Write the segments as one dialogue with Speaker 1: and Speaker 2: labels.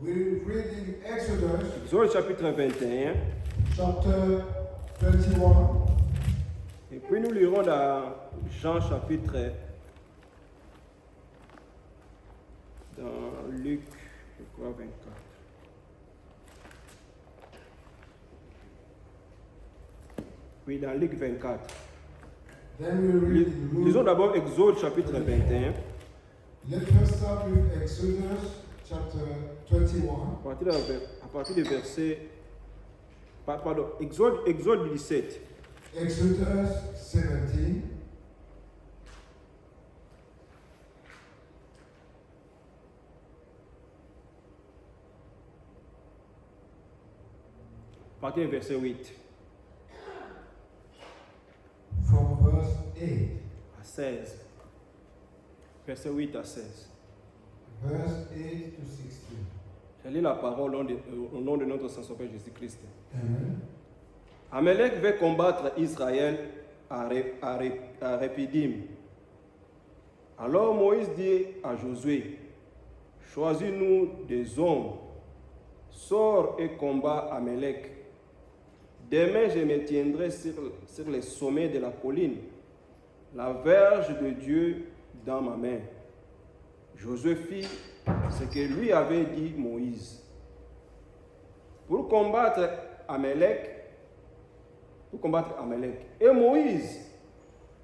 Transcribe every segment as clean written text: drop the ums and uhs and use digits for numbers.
Speaker 1: We read in Exodus
Speaker 2: Exode chapitre 21.
Speaker 1: chapter 21.
Speaker 2: Et puis nous lirons dans Jean chapitre, dans Luc, je crois, 24. Oui, dans Luc 24.
Speaker 1: Then we read in
Speaker 2: Lisons
Speaker 1: Luke.
Speaker 2: d'abord Exode chapitre 21,
Speaker 1: Let's first start with Exodus chapter 21.
Speaker 2: à partir du verset, pardon, Exode 17.
Speaker 1: Exodus 17.
Speaker 2: À partir du verset 8
Speaker 1: From verse 8.
Speaker 2: à 16. Verset 8 à 16.
Speaker 1: Verse 8 to 16.
Speaker 2: Je lis la parole au nom de notre Saint-Sauveur Jésus-Christ.
Speaker 1: Amen.
Speaker 2: Amalek veut combattre Israël à Rephidim. Alors Moïse dit à Josué, choisis-nous des hommes, sors et combat Amalek. Demain je me tiendrai sur les sommets de la colline, la verge de Dieu dans ma main. Josué fit ce que lui avait dit Moïse. Pour combattre Amalek, et Moïse,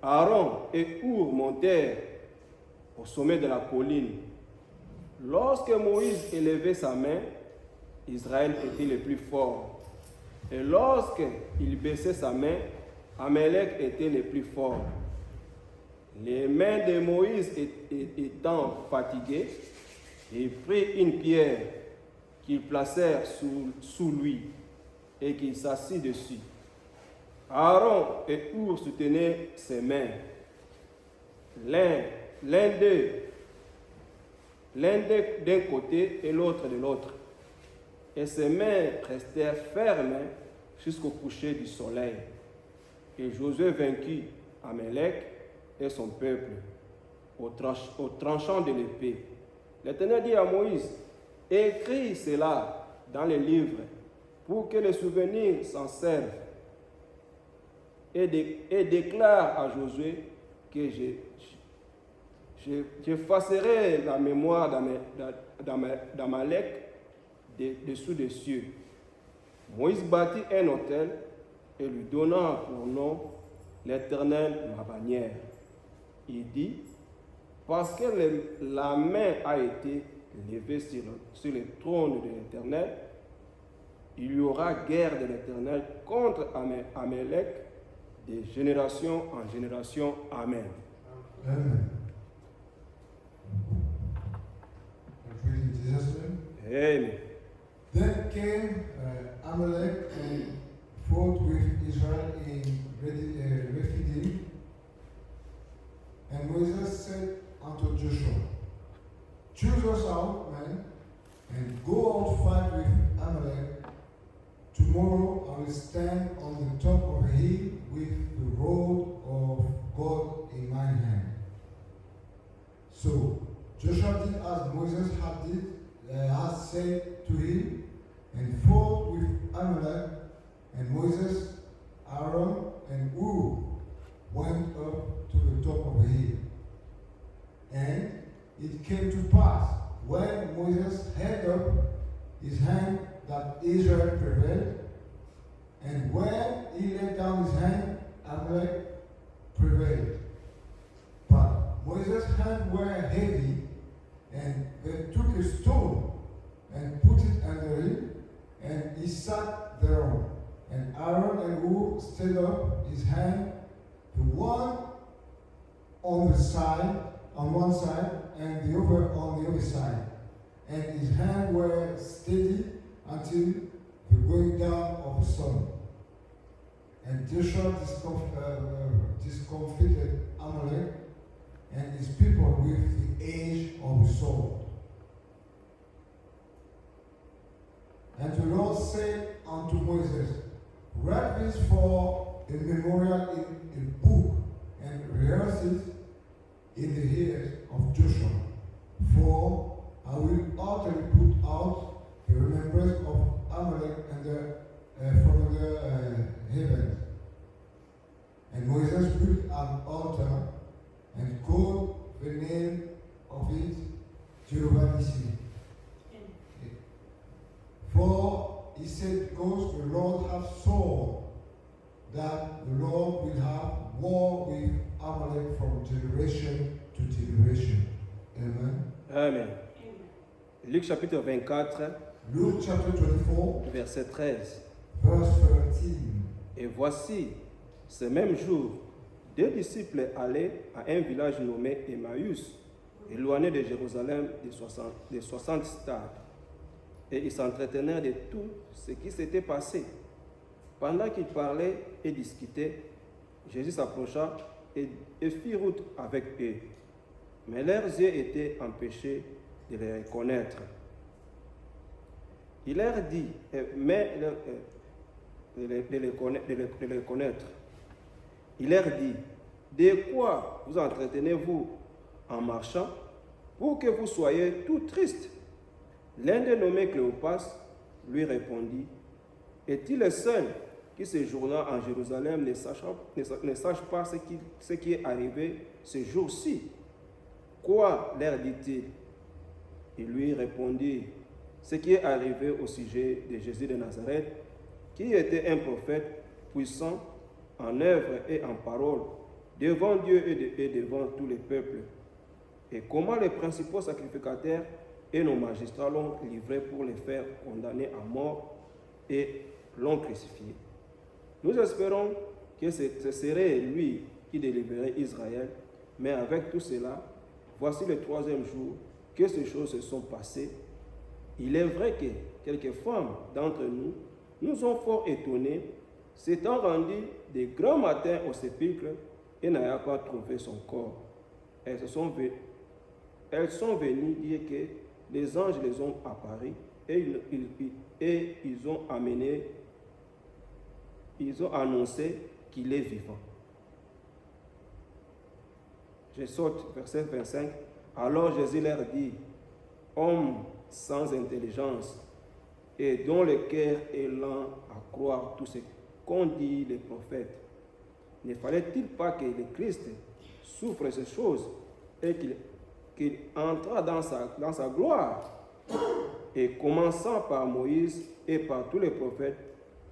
Speaker 2: Aaron et Our montèrent au sommet de la colline. Lorsque Moïse élevait sa main, Israël était le plus fort. Et lorsqu'il baissait sa main, Amalek était le plus fort. Les mains de Moïse étant fatiguées, il prit une pierre qu'ils placèrent sous lui et qu'il s'assit dessus. Aaron et Our soutenaient ses mains, l'un d'eux d'un côté et l'autre de l'autre. Et ses mains restèrent fermes jusqu'au coucher du soleil. Et Josué vainquit Amalek et son peuple au tranchant de l'épée. L'Éternel dit à Moïse, écris cela dans les livres pour que les souvenirs s'en servent. Et déclare à Josué que j'effacerai la mémoire d'Amalek dessous des cieux. Moïse bâtit un autel et lui donna pour nom l'Éternel ma bannière. Il dit, parce que la main a été levée sur le trône de l'Éternel, il y aura guerre de l'Éternel contre Amalek de génération en génération. Amen.
Speaker 1: Amen. Let's read in Jesus' name.
Speaker 2: Amen.
Speaker 1: Then came Amalek and fought with Israel in Rephidim. And Moses said unto Joshua, choose us out men, and go out fight with Amalek. Tomorrow I will stand on the top of a hill with the rod of God in my hand. So Joshua did as Moses had said to him, and fought with Amalek, and Moses, Aaron, and Ur went up to the top of the hill. And it came to pass, when Moses held up his hand, that Israel prevailed, and when he laid down his hand, Amalek prevailed. But Moses' hands were heavy, and they took a stone and put it under him, and he sat thereon. And Aaron and Ur stayed up his hand, the one on one side, and the other on the other side. And his hands were steady until the going down of the sun. And Joshua discomfited Amalek and his people with the edge of the sword. And the Lord said unto Moses, write this for a memorial in a book, and rehearse it in the ears of Joshua. For I will utterly put out the remembrance of Amalek and from the heavens. And Moses built an altar and called the name of it Jehovah Nissi. For he said, because the Lord hath sworn that the Lord will have war with Amalek from generation to generation. Amen.
Speaker 2: Amen. Luc chapitre 24,
Speaker 1: Luke chapter 24,
Speaker 2: verset 13.
Speaker 1: verse 13.
Speaker 2: Et voici, ce même jour, deux disciples allaient à un village nommé Emmaüs, éloigné de Jérusalem de 60 stades. Et ils s'entretenaient de tout ce qui s'était passé. Pendant qu'ils parlaient et discutaient, Jésus s'approcha et fit route avec eux. Mais leurs yeux étaient empêchés de les reconnaître. Il leur dit, de les connaître. Il leur dit, de quoi vous entretenez-vous en marchant pour que vous soyez tout tristes? L'un des nommés Cléopas lui répondit, est-il le seul qui séjournant en Jérusalem ne sache pas ce qui est arrivé ce jour-ci? Quoi, leur dit-il? Il lui répondit, ce qui est arrivé au sujet de Jésus de Nazareth, qui était un prophète puissant en œuvre et en parole, devant Dieu et devant tous les peuples. Et comment les principaux sacrificateurs et nos magistrats l'ont livré pour les faire condamner à mort et l'ont crucifié. Nous espérons que ce serait lui qui délivrerait Israël, mais avec tout cela, voici le troisième jour que ces choses se sont passées. Il est vrai que quelques femmes d'entre nous nous ont fort étonnés, s'étant rendues de grand matin au sépulcre et n'ayant pas trouvé son corps. Elles sont venues dire que les anges les ont apparus et ils ont annoncé qu'il est vivant. Je saute, verset 25. Alors Jésus leur dit, hommes sans intelligence et dont le cœur est lent à croire tout ce qu'ont dit les prophètes, ne fallait-il pas que le Christ souffre ces choses et qu'il entra dans sa gloire? Et commençant par Moïse et par tous les prophètes,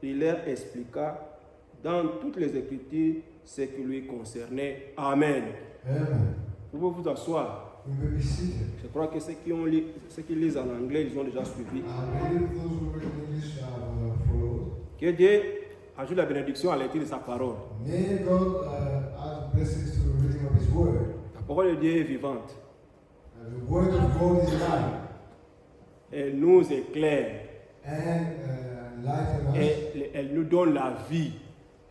Speaker 2: il leur expliqua dans toutes les Écritures ce qui lui concernait. Amen.
Speaker 1: Amen.
Speaker 2: Vous pouvez vous asseoir.
Speaker 1: We will be seated.
Speaker 2: Je crois que ceux qui lisent en anglais, ils ont déjà suivi.
Speaker 1: I believe those who read English have followed.
Speaker 2: Que Dieu ajoute la bénédiction à l'étude de sa parole.
Speaker 1: May God add blessings to the reading of His Word.
Speaker 2: La parole de Dieu est vivante.
Speaker 1: The Word of God is life
Speaker 2: Elle nous éclaire.
Speaker 1: and lighten us
Speaker 2: Et elle nous donne la vie.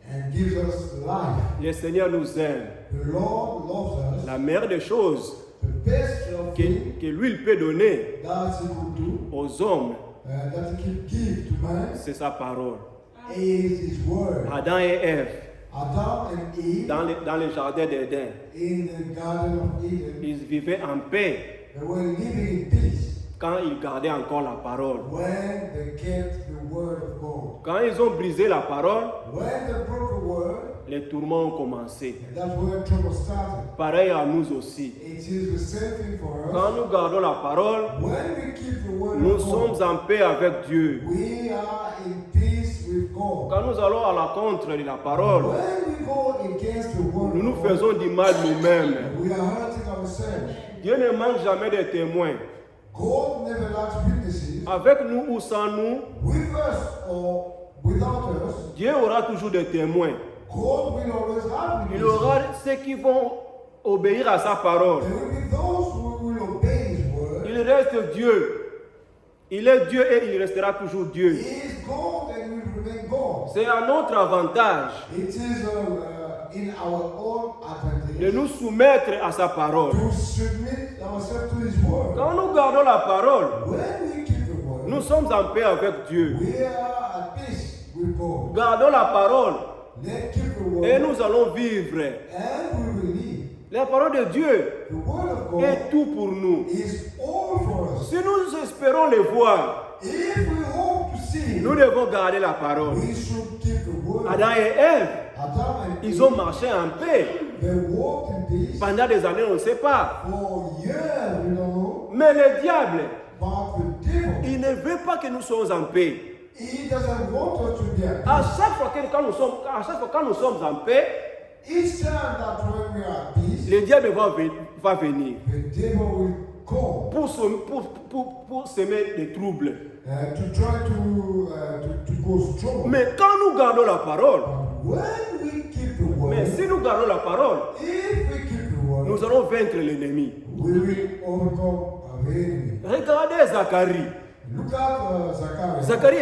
Speaker 1: and gives us life.
Speaker 2: Le Seigneur nous aime.
Speaker 1: The Lord loves us.
Speaker 2: La meilleure des choses
Speaker 1: The best of things
Speaker 2: que lui il peut donner
Speaker 1: that He could do,
Speaker 2: aux hommes,
Speaker 1: that He can give to man,
Speaker 2: c'est sa parole.
Speaker 1: is His Word.
Speaker 2: Adam et Ève,
Speaker 1: Adam and Eve
Speaker 2: dans le jardin d'Éden,
Speaker 1: in the Garden of Eden,
Speaker 2: ils vivaient en paix
Speaker 1: they were living in peace
Speaker 2: quand ils gardaient encore la parole.
Speaker 1: when they kept the Word of God.
Speaker 2: Quand ils ont brisé la parole,
Speaker 1: When they broke the Word,
Speaker 2: les tourments ont commencé.
Speaker 1: and that's where trouble started.
Speaker 2: Pareil à nous aussi.
Speaker 1: It is the same thing for us.
Speaker 2: Quand nous gardons la parole,
Speaker 1: When we keep the Word
Speaker 2: nous
Speaker 1: of
Speaker 2: sommes
Speaker 1: God,
Speaker 2: en paix avec Dieu.
Speaker 1: we are in peace with God.
Speaker 2: Quand nous allons à la contre de la parole,
Speaker 1: When we go against the Word
Speaker 2: nous nous
Speaker 1: of God,
Speaker 2: faisons du mal nous-mêmes.
Speaker 1: we are hurting ourselves.
Speaker 2: Dieu ne manque jamais de témoins.
Speaker 1: God never lacks witnesses.
Speaker 2: Avec nous ou sans nous,
Speaker 1: With us or without us,
Speaker 2: Dieu aura toujours des témoins.
Speaker 1: God will always have
Speaker 2: Il y
Speaker 1: witnesses.
Speaker 2: aura ceux qui vont obéir à sa parole.
Speaker 1: There will be those who will obey His word.
Speaker 2: Il reste Dieu. Il est Dieu et il restera toujours Dieu.
Speaker 1: He is God and will remain God.
Speaker 2: C'est à notre avantage
Speaker 1: It is in our own
Speaker 2: de
Speaker 1: advantage
Speaker 2: nous soumettre à sa parole.
Speaker 1: to submit ourselves to His word.
Speaker 2: Quand nous gardons la parole,
Speaker 1: When we keep the word,
Speaker 2: nous sommes en paix avec Dieu.
Speaker 1: we are at peace with God.
Speaker 2: Gardons la parole
Speaker 1: Let's keep the word
Speaker 2: et nous allons vivre.
Speaker 1: and we will live.
Speaker 2: La parole de Dieu
Speaker 1: The word of God
Speaker 2: est tout pour nous.
Speaker 1: is all for us.
Speaker 2: Si nous espérons le voir,
Speaker 1: If we hope to see
Speaker 2: nous devons garder la parole.
Speaker 1: we should keep the word.
Speaker 2: Adam et Ève,
Speaker 1: Adam and
Speaker 2: ils ont marché en paix.
Speaker 1: they walked in peace
Speaker 2: Pendant des années, on ne sait pas.
Speaker 1: for years, we don't know.
Speaker 2: Mais le diable,
Speaker 1: But the devil,
Speaker 2: il ne veut pas que nous soyons en paix.
Speaker 1: he doesn't want us to be at
Speaker 2: À
Speaker 1: peace.
Speaker 2: chaque fois quand nous sommes en paix,
Speaker 1: Each time that when we are at peace,
Speaker 2: le diable va venir
Speaker 1: the devil will come
Speaker 2: pour semer des troubles.
Speaker 1: to try to cause trouble.
Speaker 2: Mais quand nous gardons la parole,
Speaker 1: But when we keep the
Speaker 2: mais
Speaker 1: word,
Speaker 2: si nous gardons la parole,
Speaker 1: if we keep the word,
Speaker 2: nous allons vaincre l'ennemi.
Speaker 1: we will overcome our enemy.
Speaker 2: Regardez Zacharie.
Speaker 1: Look at Zachariah.
Speaker 2: Zacharie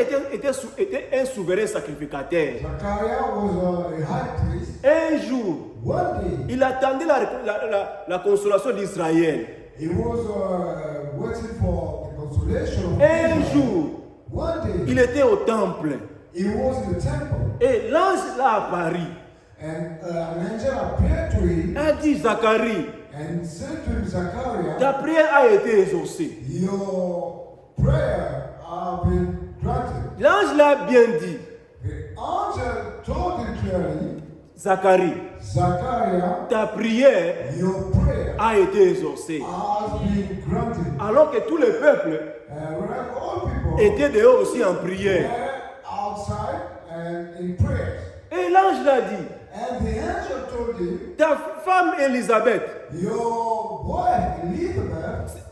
Speaker 2: était un souverain sacrificateur.
Speaker 1: Zachariah was a high priest.
Speaker 2: Un jour,
Speaker 1: One day,
Speaker 2: il attendait la consolation d'Israël.
Speaker 1: he was waiting for the consolation of
Speaker 2: Un
Speaker 1: Israel.
Speaker 2: jour,
Speaker 1: One day,
Speaker 2: il était au temple.
Speaker 1: he was in the temple,
Speaker 2: Et l'ange l'a apparu.
Speaker 1: and an angel appeared to him
Speaker 2: A dit Zacharie,
Speaker 1: and said to him, Zachariah,
Speaker 2: ta prière a été exaucée.
Speaker 1: your prayer have been granted.
Speaker 2: L'ange l'a bien dit.
Speaker 1: The angel told him clearly,
Speaker 2: Zacharie,
Speaker 1: Zachariah,
Speaker 2: ta prière
Speaker 1: your prayer
Speaker 2: a été exaucée.
Speaker 1: has been granted.
Speaker 2: Alors que tout le peuple
Speaker 1: Whereas all people
Speaker 2: était dehors aussi en prière.
Speaker 1: were outside and in prayers.
Speaker 2: Et l'ange l'a dit,
Speaker 1: And the angel told him,
Speaker 2: ta femme Élisabeth
Speaker 1: your wife Elizabeth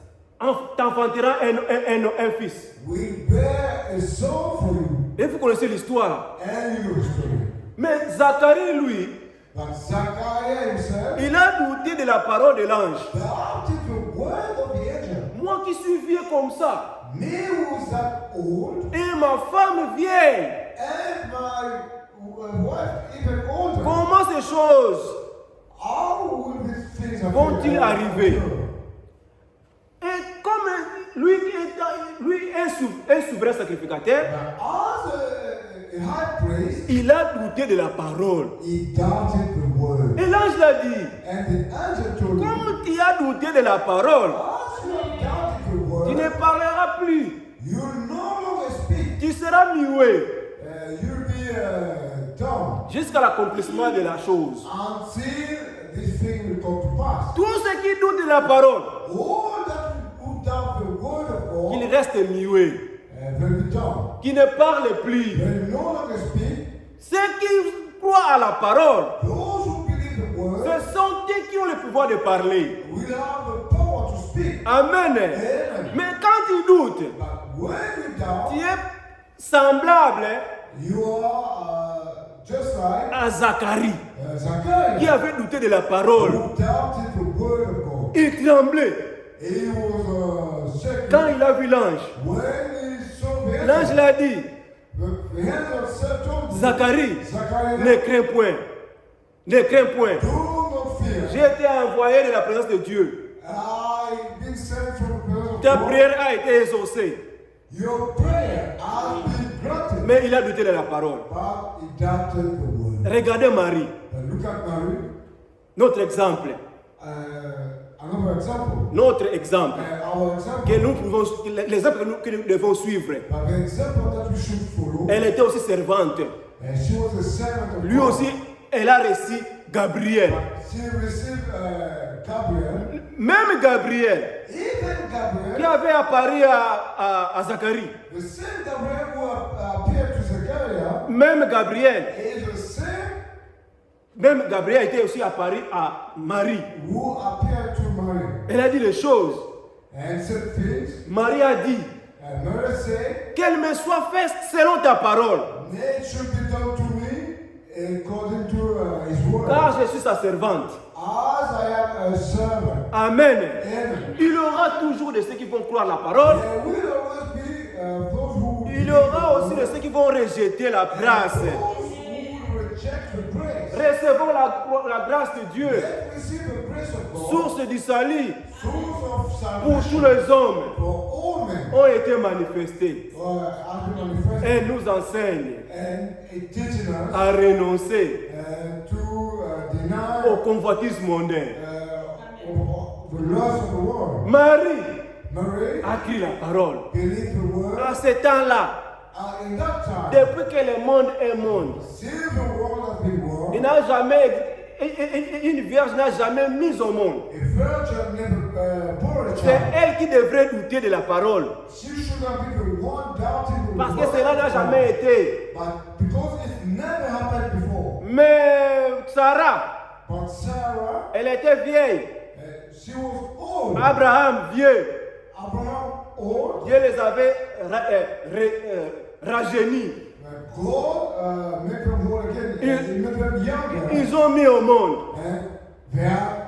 Speaker 2: t'enfantera un fils.
Speaker 1: will bear a son for you.
Speaker 2: Et vous connaissez l'histoire.
Speaker 1: And you know the story.
Speaker 2: Mais Zacharie, lui,
Speaker 1: But Zachariah himself
Speaker 2: il a douté de la parole de l'ange.
Speaker 1: doubted the word of the angel.
Speaker 2: Moi qui suis vieux comme ça,
Speaker 1: Me who's that old,
Speaker 2: et ma femme vieille,
Speaker 1: and my wife even older.
Speaker 2: comment ces choses
Speaker 1: How will these things
Speaker 2: vont-ils arriver?
Speaker 1: occur?
Speaker 2: Et comme lui un souverain sacrificateur,
Speaker 1: But as a high priest,
Speaker 2: il a douté de la parole.
Speaker 1: he doubted the word.
Speaker 2: Et l'ange l'a dit,
Speaker 1: And the angel told him,
Speaker 2: comme tu as douté de la parole,
Speaker 1: as you have doubted the
Speaker 2: tu
Speaker 1: word,
Speaker 2: ne parleras plus,
Speaker 1: you'll no longer speak.
Speaker 2: tu seras muet
Speaker 1: You'll be dumb
Speaker 2: jusqu'à l'accomplissement de la chose.
Speaker 1: until this thing will come to pass.
Speaker 2: Tous ceux qui doutent de la parole,
Speaker 1: All that who doubt the word of
Speaker 2: qu'ils
Speaker 1: God
Speaker 2: restent muets,
Speaker 1: will be dumb.
Speaker 2: qui ne parlent plus.
Speaker 1: Will no longer speak.
Speaker 2: Ceux qui croient à la parole,
Speaker 1: Those who believe the word
Speaker 2: ce sont eux qui ont le pouvoir de parler.
Speaker 1: will have the power to speak.
Speaker 2: Amen.
Speaker 1: Amen.
Speaker 2: Mais quand tu doutes,
Speaker 1: But when you doubt,
Speaker 2: tu es semblable
Speaker 1: you are just like
Speaker 2: à Zacharie, qui
Speaker 1: Zachariah,
Speaker 2: avait douté de la parole.
Speaker 1: who doubted the word of God.
Speaker 2: Il tremblait
Speaker 1: He was shaking
Speaker 2: quand il a vu l'ange.
Speaker 1: when he saw the
Speaker 2: L'ange
Speaker 1: angel.
Speaker 2: l'a dit,
Speaker 1: The angel said to him,
Speaker 2: Zacharie,
Speaker 1: Zachariah,
Speaker 2: ne crains point. Ne crains point.
Speaker 1: do not fear.
Speaker 2: J'ai été envoyé de la présence de Dieu.
Speaker 1: I've been sent from the presence of
Speaker 2: Ta
Speaker 1: God.
Speaker 2: prière a été exaucée.
Speaker 1: Your prayer has been granted.
Speaker 2: Mais il a douté de la parole.
Speaker 1: But he doubted the word.
Speaker 2: Regardez Marie,
Speaker 1: But look at Mary.
Speaker 2: notre exemple.
Speaker 1: Another example.
Speaker 2: Notre exemple.
Speaker 1: Our example.
Speaker 2: Que nous pouvons, l'exemple que nous devons suivre.
Speaker 1: But the example that we should follow.
Speaker 2: Elle était aussi servante.
Speaker 1: And she was a servant of
Speaker 2: Lui
Speaker 1: God.
Speaker 2: aussi, elle a reçu Gabriel.
Speaker 1: She received Gabriel.
Speaker 2: Même Gabriel,
Speaker 1: Even
Speaker 2: qui
Speaker 1: Gabriel.
Speaker 2: avait apparu à Zacharie.
Speaker 1: The same Gabriel who appeared to Zechariah
Speaker 2: Même Gabriel.
Speaker 1: is the same
Speaker 2: Même Gabriel était aussi apparu à Marie.
Speaker 1: who appeared to Mary.
Speaker 2: Elle a dit les choses.
Speaker 1: And said things.
Speaker 2: Marie a dit,
Speaker 1: And Mary said,
Speaker 2: qu'elle me soit faite selon ta parole,
Speaker 1: it should be done to me according to his word.
Speaker 2: car je suis sa servante.
Speaker 1: As I am a servant.
Speaker 2: Amen.
Speaker 1: Amen.
Speaker 2: Il y aura toujours de ceux qui vont croire la parole.
Speaker 1: There will always be those who
Speaker 2: Il y aura aussi de ceux qui vont rejeter la grâce.
Speaker 1: those who reject the grace.
Speaker 2: Recevons la grâce de Dieu,
Speaker 1: Let receive the grace of God.
Speaker 2: source du salut
Speaker 1: Source of
Speaker 2: pour
Speaker 1: salvation
Speaker 2: tous les hommes,
Speaker 1: for all men.
Speaker 2: ont été manifestés.
Speaker 1: Has been manifested.
Speaker 2: Elle nous enseigne
Speaker 1: And it teaches us
Speaker 2: à renoncer
Speaker 1: to deny
Speaker 2: au convoitisme mondain.
Speaker 1: the laws of the world.
Speaker 2: Marie,
Speaker 1: Mary
Speaker 2: a cru la parole.
Speaker 1: believed the word.
Speaker 2: À ce temps-là,
Speaker 1: In that time,
Speaker 2: depuis que le monde est monde,
Speaker 1: since the world has been
Speaker 2: il
Speaker 1: world,
Speaker 2: n'a jamais, une vierge n'a jamais mis au monde.
Speaker 1: a virgin never bore a
Speaker 2: C'est
Speaker 1: child.
Speaker 2: elle qui devrait douter de la parole.
Speaker 1: She should not be the one doubting the
Speaker 2: Parce que
Speaker 1: word
Speaker 2: cela n'a
Speaker 1: of
Speaker 2: jamais
Speaker 1: God.
Speaker 2: été.
Speaker 1: But because it never happened before.
Speaker 2: Mais Sarah,
Speaker 1: But Sarah,
Speaker 2: elle était vieille.
Speaker 1: she was old.
Speaker 2: Abraham, vieux.
Speaker 1: Abraham, old.
Speaker 2: Dieu les avait rajeunis.
Speaker 1: God made them whole again. He made them younger.
Speaker 2: Ils ont mis au monde.
Speaker 1: And they had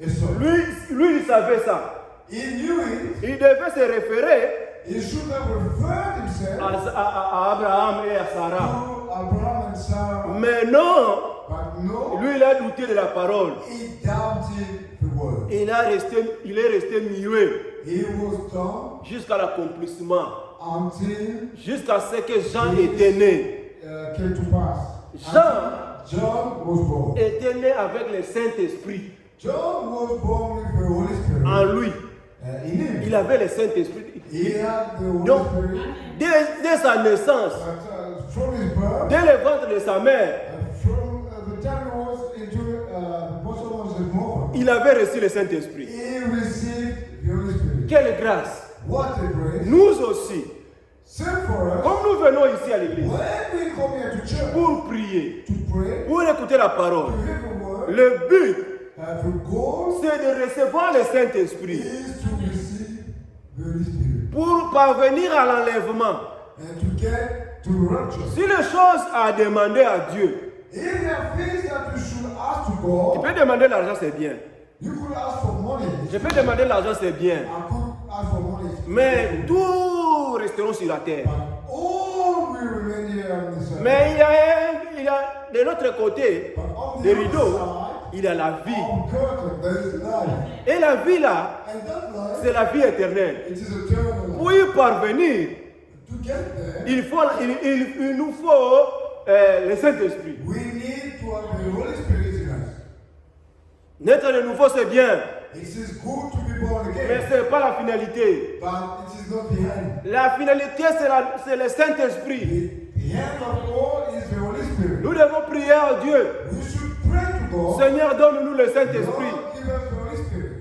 Speaker 1: a son.
Speaker 2: Lui, il savait ça.
Speaker 1: He knew it.
Speaker 2: Il devait se référer
Speaker 1: He should have referred himself
Speaker 2: à Abraham et à Sarah.
Speaker 1: to Abraham and Sarah.
Speaker 2: Mais non,
Speaker 1: But no,
Speaker 2: lui, il a douté de la parole.
Speaker 1: he doubted the word.
Speaker 2: Il est resté muet
Speaker 1: He was dumb
Speaker 2: jusqu'à l'accomplissement,
Speaker 1: until
Speaker 2: jusqu'à ce que Jean était né.
Speaker 1: came to pass. John was born.
Speaker 2: Était né avec le Saint-Esprit
Speaker 1: John was born with the Holy Spirit
Speaker 2: en lui.
Speaker 1: in him.
Speaker 2: Il avait le Saint-Esprit.
Speaker 1: He had the Holy
Speaker 2: Donc,
Speaker 1: Spirit.
Speaker 2: dès sa naissance,
Speaker 1: But from his birth,
Speaker 2: dès le ventre de sa mère,
Speaker 1: from the time he was into the bosom of his mother,
Speaker 2: il avait reçu le Saint-Esprit.
Speaker 1: he received the Holy Spirit.
Speaker 2: Quelle grâce!
Speaker 1: What a grace!
Speaker 2: Nous aussi,
Speaker 1: Same for us.
Speaker 2: comme nous venons ici à l'église
Speaker 1: When we come here to church
Speaker 2: pour prier,
Speaker 1: to pray,
Speaker 2: pour écouter la
Speaker 1: to
Speaker 2: parole,
Speaker 1: hear the word,
Speaker 2: le but,
Speaker 1: the goal
Speaker 2: c'est de recevoir le Saint-Esprit
Speaker 1: is to receive the Holy Spirit
Speaker 2: pour parvenir à l'enlèvement.
Speaker 1: and to get to the rapture.
Speaker 2: Si les choses à demander à Dieu,
Speaker 1: If there are things that you should ask to
Speaker 2: tu
Speaker 1: God,
Speaker 2: peux demander l'argent, c'est bien.
Speaker 1: you could ask for money.
Speaker 2: Je peux demander l'argent, c'est bien.
Speaker 1: I could ask for money.
Speaker 2: Mais tout resteront sur la terre.
Speaker 1: But all will remain here on this earth.
Speaker 2: Mais il y a de l'autre côté
Speaker 1: But on
Speaker 2: des
Speaker 1: the other
Speaker 2: rideaux,
Speaker 1: side,
Speaker 2: il y a la vie.
Speaker 1: on curtain, there is life.
Speaker 2: Et la vie là,
Speaker 1: And that life,
Speaker 2: c'est la vie éternelle.
Speaker 1: it is eternal
Speaker 2: Pour
Speaker 1: life.
Speaker 2: y parvenir,
Speaker 1: To get there,
Speaker 2: il nous faut le Saint-Esprit.
Speaker 1: we need to have the Holy Spirit in us.
Speaker 2: Naître de nouveau, c'est bien,
Speaker 1: It is good to be born
Speaker 2: mais
Speaker 1: again,
Speaker 2: ce n'est pas la finalité.
Speaker 1: but it is not the end.
Speaker 2: La finalité, c'est le Saint-Esprit.
Speaker 1: The end of all is the Holy Spirit.
Speaker 2: Nous devons prier à Dieu.
Speaker 1: We should pray to God.
Speaker 2: Seigneur, donne-nous le Saint-Esprit.
Speaker 1: Lord, give us the Holy Spirit.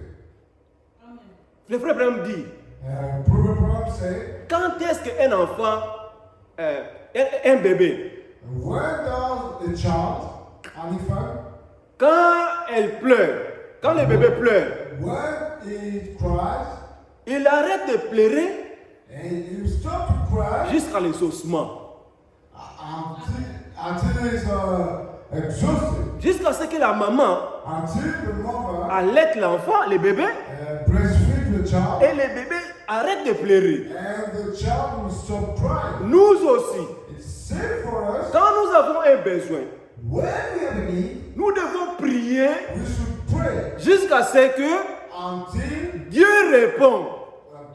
Speaker 2: Le frère Abraham dit,
Speaker 1: Prophet Paul said,
Speaker 2: quand est-ce qu'un enfant, un bébé,
Speaker 1: when does a child, an infant,
Speaker 2: quand elle pleure, quand le bébé pleure,
Speaker 1: when it cries,
Speaker 2: il arrête de pleurer
Speaker 1: and you stop to cry
Speaker 2: jusqu'à l'exaucement.
Speaker 1: until it's exhausted,
Speaker 2: Jusqu'à ce que la maman
Speaker 1: until the mother
Speaker 2: allaite l'enfant, le bébé,
Speaker 1: breastfeed the child,
Speaker 2: et le bébé arrête de pleurer.
Speaker 1: and the child will stop crying.
Speaker 2: Nous aussi,
Speaker 1: It's safe for us.
Speaker 2: quand nous avons un besoin,
Speaker 1: When we have a need,
Speaker 2: nous devons prier
Speaker 1: we should pray
Speaker 2: jusqu'à ce que
Speaker 1: until
Speaker 2: Dieu réponde.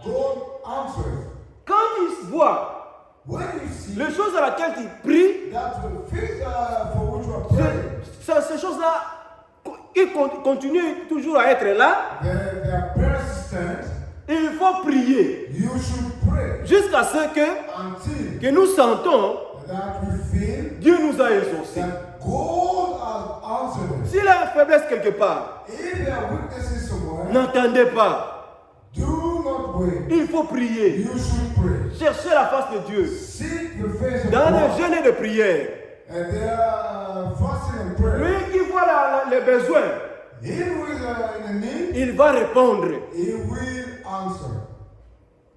Speaker 1: God answers.
Speaker 2: Quand il voit
Speaker 1: When you see
Speaker 2: les choses à laquelle il prie,
Speaker 1: that the things for which you are praying,
Speaker 2: ces choses-là, ils continuent toujours à être là.
Speaker 1: they are persistent,
Speaker 2: Il faut prier
Speaker 1: you should pray
Speaker 2: jusqu'à ce
Speaker 1: until
Speaker 2: que nous sentons
Speaker 1: that we feel
Speaker 2: Dieu nous a exaucés.
Speaker 1: that God has answered us.
Speaker 2: S'il y a une faiblesse quelque part,
Speaker 1: If there are weaknesses somewhere,
Speaker 2: n'entendez pas.
Speaker 1: do not wait.
Speaker 2: Il faut prier.
Speaker 1: You should pray.
Speaker 2: Chercher la face de Dieu.
Speaker 1: Seek the face of
Speaker 2: Dans
Speaker 1: God.
Speaker 2: les jeûnes de prière.
Speaker 1: And they are fasting and prayer.
Speaker 2: Lui qui voit les besoins,
Speaker 1: He who is in a need,
Speaker 2: il va répondre.
Speaker 1: he will answer.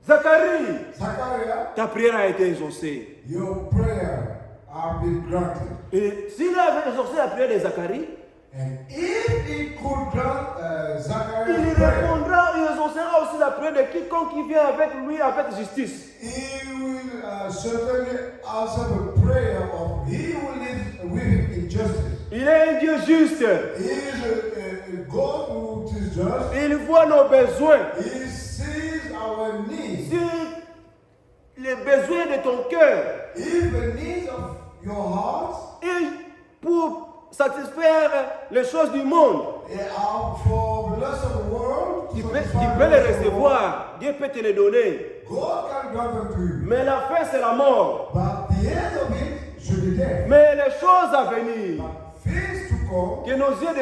Speaker 2: Zacharie,
Speaker 1: Zachariah,
Speaker 2: ta prière a été exaucée.
Speaker 1: your prayer has been granted.
Speaker 2: Et s'il avait exaucé la prière de Zacharie,
Speaker 1: And if he could grant
Speaker 2: il
Speaker 1: Zachariah's prayer,
Speaker 2: répondra, il exaucera aussi la prière de quiconque qui vient avec lui avec justice.
Speaker 1: he will certainly answer the prayer of he who lives with him in justice.
Speaker 2: Il est un Dieu juste.
Speaker 1: He is a God who is just.
Speaker 2: Il voit nos besoins.
Speaker 1: He sees our needs.
Speaker 2: Si les besoins de ton cœur,
Speaker 1: If the needs of your heart,
Speaker 2: et pour satisfaire les choses du monde.
Speaker 1: For the rest of the world,
Speaker 2: Tu
Speaker 1: to
Speaker 2: peux
Speaker 1: satisfy
Speaker 2: les
Speaker 1: the rest of the world,
Speaker 2: recevoir. Dieu peut te les donner.
Speaker 1: God can grant them to you.
Speaker 2: Mais la fin, c'est la mort.
Speaker 1: But the end of it should be death.
Speaker 2: Mais les choses à venir,
Speaker 1: But things to come,
Speaker 2: que nos yeux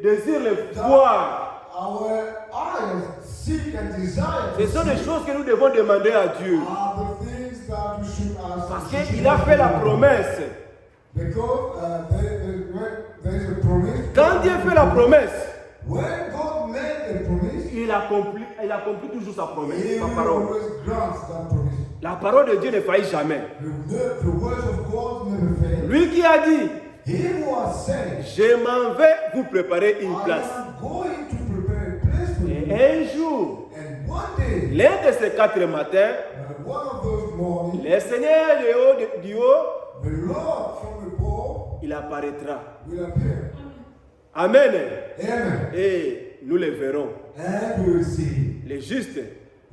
Speaker 2: désirent les voir,
Speaker 1: our eyes seek and desire
Speaker 2: ce
Speaker 1: to
Speaker 2: sont des
Speaker 1: see,
Speaker 2: choses que nous devons demander à Dieu.
Speaker 1: are the things that we should ask.
Speaker 2: Parce qu'il a fait la promesse.
Speaker 1: Because there is a promise.
Speaker 2: Quand Dieu fait la promesse,
Speaker 1: When God made a promise,
Speaker 2: il accomplit toujours sa promesse,
Speaker 1: He
Speaker 2: sa
Speaker 1: will
Speaker 2: parole.
Speaker 1: always grant that promise.
Speaker 2: La parole de Dieu ne faillit jamais.
Speaker 1: The words of God never fail.
Speaker 2: Lui qui a dit,
Speaker 1: He who has said,
Speaker 2: je m'en vais vous préparer une
Speaker 1: I
Speaker 2: place.
Speaker 1: am going to prepare a place for
Speaker 2: Et
Speaker 1: you.
Speaker 2: un jour,
Speaker 1: And one day,
Speaker 2: l'un de ces 4 matins,
Speaker 1: one of those mornings,
Speaker 2: le Seigneur du haut,
Speaker 1: the Lord from above
Speaker 2: il apparaîtra.
Speaker 1: will appear.
Speaker 2: Amen.
Speaker 1: Amen.
Speaker 2: Et nous les verront.
Speaker 1: And we will see
Speaker 2: Les justes,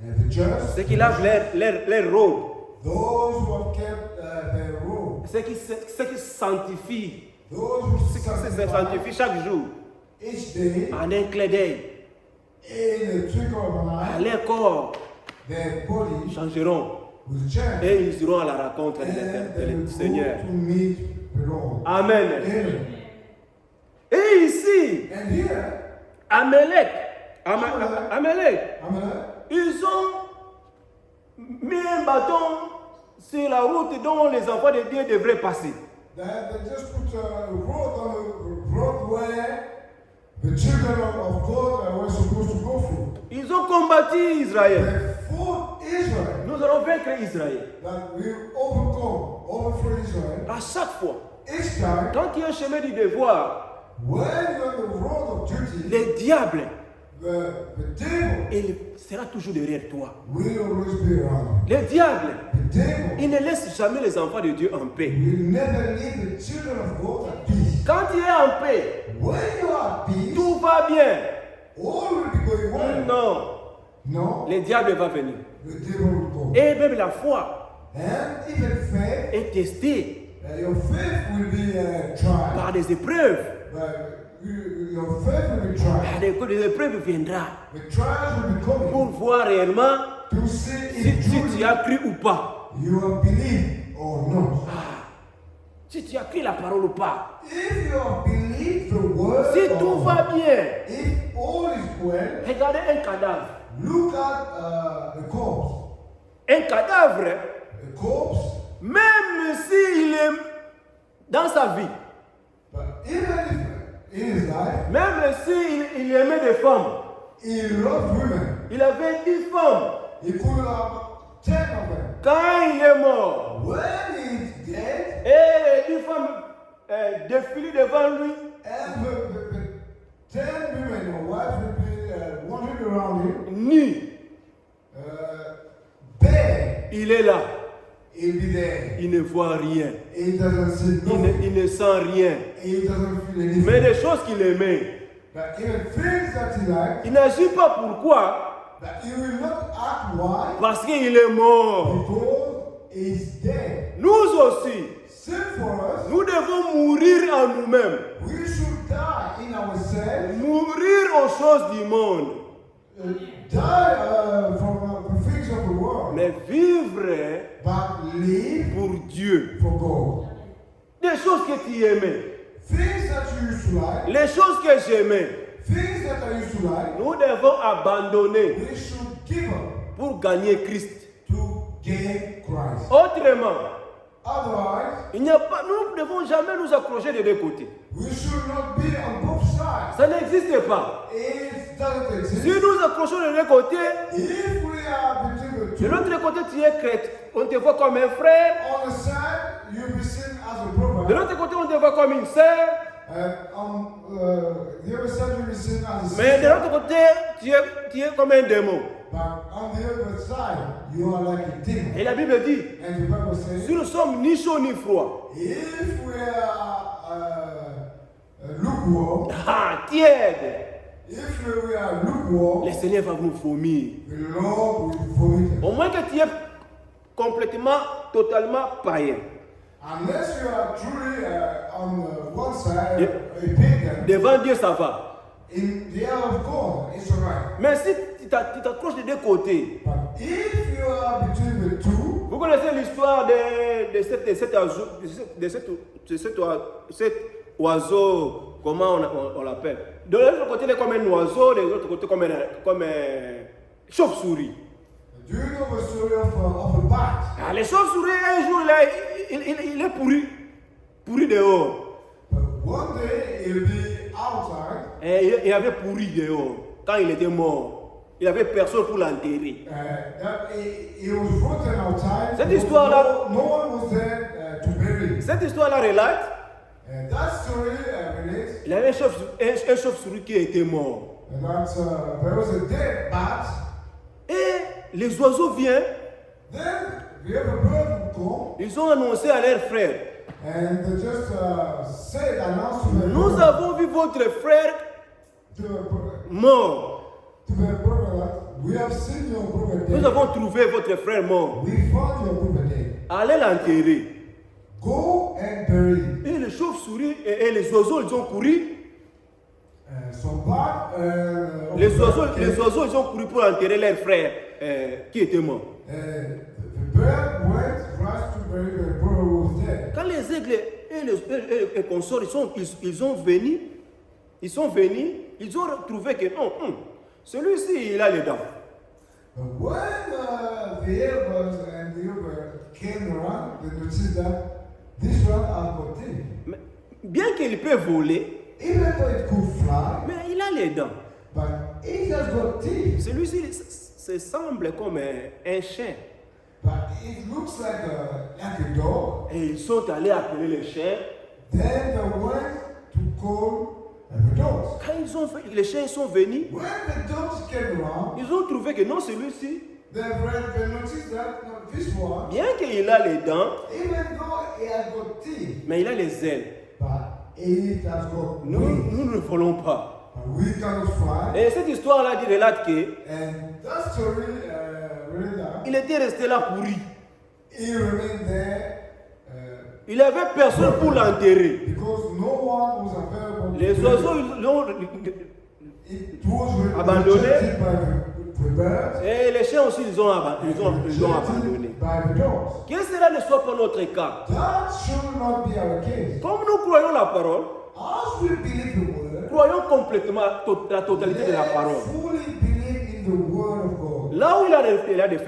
Speaker 1: and the just,
Speaker 2: ceux qui lavent leur robe,
Speaker 1: those who have kept their robe,
Speaker 2: ceux qui sanctifient,
Speaker 1: those who
Speaker 2: ceux qui se sanctifient chaque jour,
Speaker 1: each day
Speaker 2: en un clin d'œil,
Speaker 1: in a twinkle of an
Speaker 2: à
Speaker 1: eye,
Speaker 2: leur corps,
Speaker 1: their body
Speaker 2: changeront.
Speaker 1: will change.
Speaker 2: Et ils iront à la rencontre
Speaker 1: And they will
Speaker 2: du Seigneur.
Speaker 1: go to meet the Lord.
Speaker 2: Amen.
Speaker 1: Amen.
Speaker 2: Et ici,
Speaker 1: And here,
Speaker 2: Amalek,
Speaker 1: Amalek,
Speaker 2: ils ont mis un bâton sur la route dont les enfants de Dieu devraient passer.
Speaker 1: they just put a road on the road where the children of God were supposed to go through.
Speaker 2: Ils ont combattu Israël.
Speaker 1: They fought Israel,
Speaker 2: Nous allons vaincre Israël.
Speaker 1: that will overthrow Israel.
Speaker 2: À chaque fois,
Speaker 1: Each time,
Speaker 2: quand il y a un chemin du devoir,
Speaker 1: when you're on the road of duty,
Speaker 2: le diable,
Speaker 1: the devil
Speaker 2: il sera toujours derrière toi.
Speaker 1: will always be around.
Speaker 2: Le diable,
Speaker 1: The devil
Speaker 2: il ne laisse jamais les enfants de Dieu en paix.
Speaker 1: will never leave the children of God at peace.
Speaker 2: Quand tu es en paix,
Speaker 1: When you are at peace,
Speaker 2: tout va bien.
Speaker 1: all will be going well.
Speaker 2: Non,
Speaker 1: No,
Speaker 2: le diable va venir.
Speaker 1: the devil will go.
Speaker 2: Et même la foi
Speaker 1: And even faith,
Speaker 2: est testée
Speaker 1: your faith will be tried.
Speaker 2: par des épreuves.
Speaker 1: Your faith will be tried.
Speaker 2: Des épreuves viendront
Speaker 1: The trials will be coming
Speaker 2: pour voir réellement
Speaker 1: to see
Speaker 2: si
Speaker 1: if
Speaker 2: tu
Speaker 1: truly
Speaker 2: as cru ou pas.
Speaker 1: you have believed or not.
Speaker 2: Si tu as cru la parole ou pas.
Speaker 1: If you have believed the word,
Speaker 2: Si
Speaker 1: or
Speaker 2: tout
Speaker 1: not,
Speaker 2: va bien,
Speaker 1: if all is well,
Speaker 2: regardez un cadavre.
Speaker 1: look at the corpse.
Speaker 2: Un cadavre,
Speaker 1: The corpse,
Speaker 2: même s'il est dans sa vie,
Speaker 1: but even if in his life
Speaker 2: même s'il aimait des femmes,
Speaker 1: he loved women,
Speaker 2: il avait 10 femmes.
Speaker 1: he could have 10 of them.
Speaker 2: Quand il est mort,
Speaker 1: When he's dead,
Speaker 2: et les 10 femmes défilent devant lui,
Speaker 1: and the 10 women or wives will be wandering around him,
Speaker 2: nu,
Speaker 1: bare,
Speaker 2: il est là.
Speaker 1: he'll be there.
Speaker 2: Il ne voit rien.
Speaker 1: He doesn't see nothing.
Speaker 2: Il ne sent rien.
Speaker 1: He doesn't feel anything.
Speaker 2: Mais des choses qu'il aimait.
Speaker 1: But even things that he likes,
Speaker 2: Il n'agit pas pourquoi?
Speaker 1: that he will not act why,
Speaker 2: Parce qu'il est mort.
Speaker 1: because he's dead.
Speaker 2: Nous aussi,
Speaker 1: Sin for us,
Speaker 2: nous devons mourir en nous-mêmes.
Speaker 1: we should die in ourselves,
Speaker 2: Mourir aux choses du monde.
Speaker 1: die from the things of the world,
Speaker 2: Mais vivre
Speaker 1: but live
Speaker 2: pour Dieu.
Speaker 1: for God.
Speaker 2: Des choses que tu aimais.
Speaker 1: Things that you used to like,
Speaker 2: Les choses que j'aimais.
Speaker 1: things that I used to like,
Speaker 2: Nous devons abandonner
Speaker 1: we should give up
Speaker 2: pour gagner Christ.
Speaker 1: to gain Christ.
Speaker 2: Autrement,
Speaker 1: Otherwise,
Speaker 2: nous ne devons jamais nous accrocher des deux côtés.
Speaker 1: we should not be on both sides.
Speaker 2: Ça n'existe pas.
Speaker 1: It doesn't exist.
Speaker 2: Si nous accrochons des deux côtés,
Speaker 1: If we are between the
Speaker 2: de
Speaker 1: two,
Speaker 2: l'autre côté tu es chrétien, on te voit comme un frère.
Speaker 1: on the side you'll be seen as a
Speaker 2: De
Speaker 1: brother,
Speaker 2: l'autre côté on te voit comme une sœur.
Speaker 1: on the other side you'll be seen as a
Speaker 2: Mais de
Speaker 1: sister.
Speaker 2: l'autre côté tu es comme un démon.
Speaker 1: But on the other side, you are like a demon.
Speaker 2: Et la Bible dit,
Speaker 1: And the Bible says,
Speaker 2: si nous sommes ni chaud ni froid,
Speaker 1: if we are lukewarm,
Speaker 2: tiède,
Speaker 1: if we are lukewarm,
Speaker 2: le Seigneur va nous vomir.
Speaker 1: the Lord will vomit us.
Speaker 2: Au moins que tu es complètement, totalement païen.
Speaker 1: Unless you are truly on one side, a pagan,
Speaker 2: Devant Dieu, ça va.
Speaker 1: in the eye of God, it's alright.
Speaker 2: Mais si tu t'accroches des deux côtés,
Speaker 1: But if you are between the two,
Speaker 2: vous connaissez l'histoire de cet oiseau, comment on l'appelle? De l'autre côté, il est comme un oiseau, de l'autre côté, comme un chauve-souris.
Speaker 1: do you know the story of a bat?
Speaker 2: Ah, les chauves-souris, un jour, il est pourri dehors.
Speaker 1: But one day he'll be outside.
Speaker 2: Et il avait pourri dehors quand il était mort. Il n'y avait personne pour l'enterrer.
Speaker 1: He was rotten outside.
Speaker 2: Cette histoire-là-
Speaker 1: no one was there to bury him.
Speaker 2: Cette histoire-là relate,
Speaker 1: That story relates
Speaker 2: il y avait un chauve-souris qui était mort.
Speaker 1: that there was a dead bat.
Speaker 2: Et les oiseaux viennent,
Speaker 1: Then the other bird would come
Speaker 2: ils ont annoncé à leur frère,
Speaker 1: and they just announced to the
Speaker 2: nous avons vu votre frère mort.
Speaker 1: to the brother that we have seen your brother
Speaker 2: Nous
Speaker 1: dead.
Speaker 2: avons trouvé votre frère mort.
Speaker 1: We found your brother dead.
Speaker 2: Allez l'enterrer.
Speaker 1: Go and bury him.
Speaker 2: Et les chauves-souris et les oiseaux, ils ont couru.
Speaker 1: Some bat.
Speaker 2: Les oiseaux, ils ont couru pour enterrer leur frère qui était mort.
Speaker 1: The bird went right to bury the brother who was dead.
Speaker 2: Quand les aigles et les consorts, ils sont venus, ils ont trouvé que non, celui-ci, il a les dents.
Speaker 1: But when the eagles and the other came around, they noticed that this one has got teeth.
Speaker 2: Mais bien qu'il peut voler,
Speaker 1: Even though it could fly,
Speaker 2: mais il a les dents.
Speaker 1: but it has got teeth.
Speaker 2: Celui-ci se semble comme un chien.
Speaker 1: But it looks like a dog.
Speaker 2: Et ils sont allés appeler les chiens.
Speaker 1: Then they went to call the dogs.
Speaker 2: Quand les chiens sont venus,
Speaker 1: When the dogs came around,
Speaker 2: ils ont trouvé que non, celui-ci,
Speaker 1: they noticed that this one,
Speaker 2: bien qu'il a les dents,
Speaker 1: even though it has got teeth,
Speaker 2: mais il a les ailes.
Speaker 1: but it has got
Speaker 2: Nous,
Speaker 1: wings.
Speaker 2: nous ne volons pas.
Speaker 1: But we cannot fly.
Speaker 2: Et cette histoire-là dit relate que
Speaker 1: And that story really that
Speaker 2: il était resté là pourri.
Speaker 1: he remained there
Speaker 2: Il n'y avait personne pour l'enterrer.
Speaker 1: because no one was available.
Speaker 2: Les
Speaker 1: to
Speaker 2: oiseaux,
Speaker 1: bury.
Speaker 2: ils l'ont.
Speaker 1: It was
Speaker 2: abandonné.
Speaker 1: rejected by the birds.
Speaker 2: Et les chiens aussi, ils l'ont abandonné.
Speaker 1: By the dogs.
Speaker 2: Que cela ne soit pas notre cas.
Speaker 1: That should not be our case.
Speaker 2: Comme nous croyons la parole,
Speaker 1: As we believe the word,
Speaker 2: croyons complètement la totalité de la
Speaker 1: let's
Speaker 2: parole.
Speaker 1: fully believe in the word of God.
Speaker 2: Là où il a des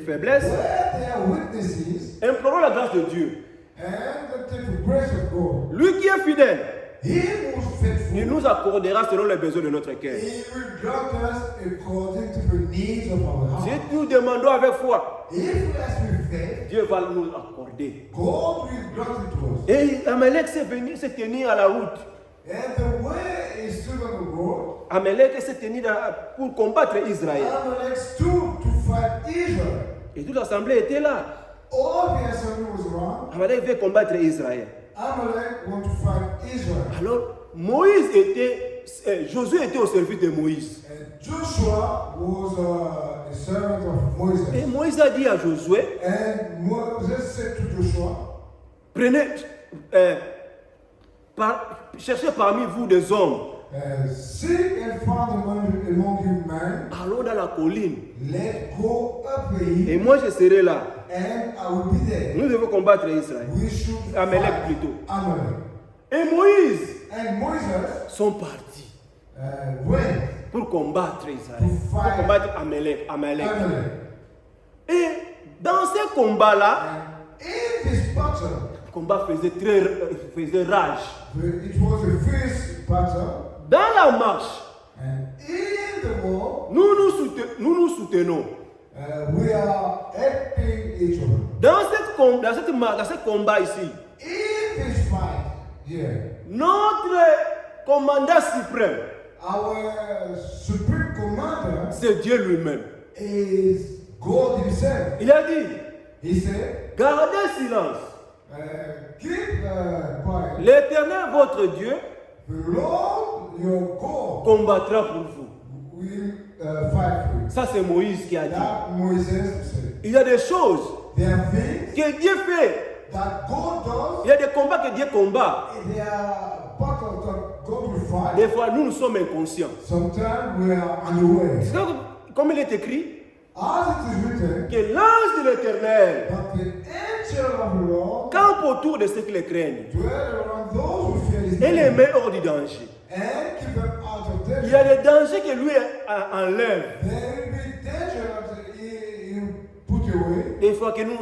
Speaker 2: faiblesses,
Speaker 1: Where there are witnesses
Speaker 2: implorons la grâce de Dieu.
Speaker 1: and take the grace of God,
Speaker 2: Lui qui est fidèle,
Speaker 1: He was faithful.
Speaker 2: il nous accordera selon les besoins de notre cœur.
Speaker 1: He will grant us according to the needs of our
Speaker 2: Si
Speaker 1: heart.
Speaker 2: nous demandons avec foi,
Speaker 1: If we ask with faith,
Speaker 2: Dieu va nous accorder.
Speaker 1: God will grant it to us.
Speaker 2: Et Amalek s'est venu se tenir à la route.
Speaker 1: And the way is still on the road.
Speaker 2: Amalek s'est tenu pour combattre Israël.
Speaker 1: Amalek stood to fight Israel.
Speaker 2: Et toute l'assemblée était là.
Speaker 1: All the assembly was around.
Speaker 2: Amalek veut combattre Israël.
Speaker 1: Amalek want to fight Israel.
Speaker 2: Alors, Josué était au service de Moïse.
Speaker 1: And Joshua was a servant of Moses.
Speaker 2: Et Moïse a dit à Josué,
Speaker 1: And Moses said to Joshua,
Speaker 2: cherchez parmi vous des hommes.
Speaker 1: seek and find among you man,
Speaker 2: Allons dans la colline.
Speaker 1: let go up the
Speaker 2: Et
Speaker 1: hill,
Speaker 2: moi, je serai là.
Speaker 1: and I will be there.
Speaker 2: Nous devons combattre Israël.
Speaker 1: We should
Speaker 2: Amalek
Speaker 1: fight
Speaker 2: plutôt.
Speaker 1: Amalek.
Speaker 2: Et Moïse
Speaker 1: And Moses
Speaker 2: sont partis
Speaker 1: went
Speaker 2: pour combattre Israël.
Speaker 1: To
Speaker 2: Pour
Speaker 1: fight
Speaker 2: combattre Amalek.
Speaker 1: Amalek.
Speaker 2: Et dans ce combat-là,
Speaker 1: And in this battle,
Speaker 2: le combat faisait rage.
Speaker 1: it was a fierce battle.
Speaker 2: Dans la marche,
Speaker 1: And in the war,
Speaker 2: nous nous soutenons.
Speaker 1: we are helping each other.
Speaker 2: Dans ce combat ici,
Speaker 1: In this fight here,
Speaker 2: notre commandant suprême,
Speaker 1: our supreme commander
Speaker 2: c'est Dieu lui-même.
Speaker 1: is God Himself.
Speaker 2: Il a dit,
Speaker 1: He said,
Speaker 2: gardez silence.
Speaker 1: keep quiet.
Speaker 2: L'Éternel, votre Dieu,
Speaker 1: The Lord your God
Speaker 2: combattra pour vous.
Speaker 1: will fight for you.
Speaker 2: Ça, c'est Moïse qui a dit.
Speaker 1: That Moses said.
Speaker 2: Il y a des choses
Speaker 1: There are things
Speaker 2: que Dieu fait
Speaker 1: that God does,
Speaker 2: Il y a des combats que Dieu combat.
Speaker 1: there are battles that God will fight.
Speaker 2: Des fois, nous sommes inconscients.
Speaker 1: Sometimes we are unaware.
Speaker 2: C'est comme il est écrit,
Speaker 1: As it is written,
Speaker 2: que l'ange de l'Éternel
Speaker 1: but the angel of the Lord
Speaker 2: campe autour de ceux qui le craignent
Speaker 1: dwell around those who fear his
Speaker 2: et les
Speaker 1: name,
Speaker 2: met hors du danger.
Speaker 1: and keep them out of
Speaker 2: Il y
Speaker 1: danger.
Speaker 2: a des dangers que lui enlève.
Speaker 1: There will be danger that he put away
Speaker 2: Des fois que nous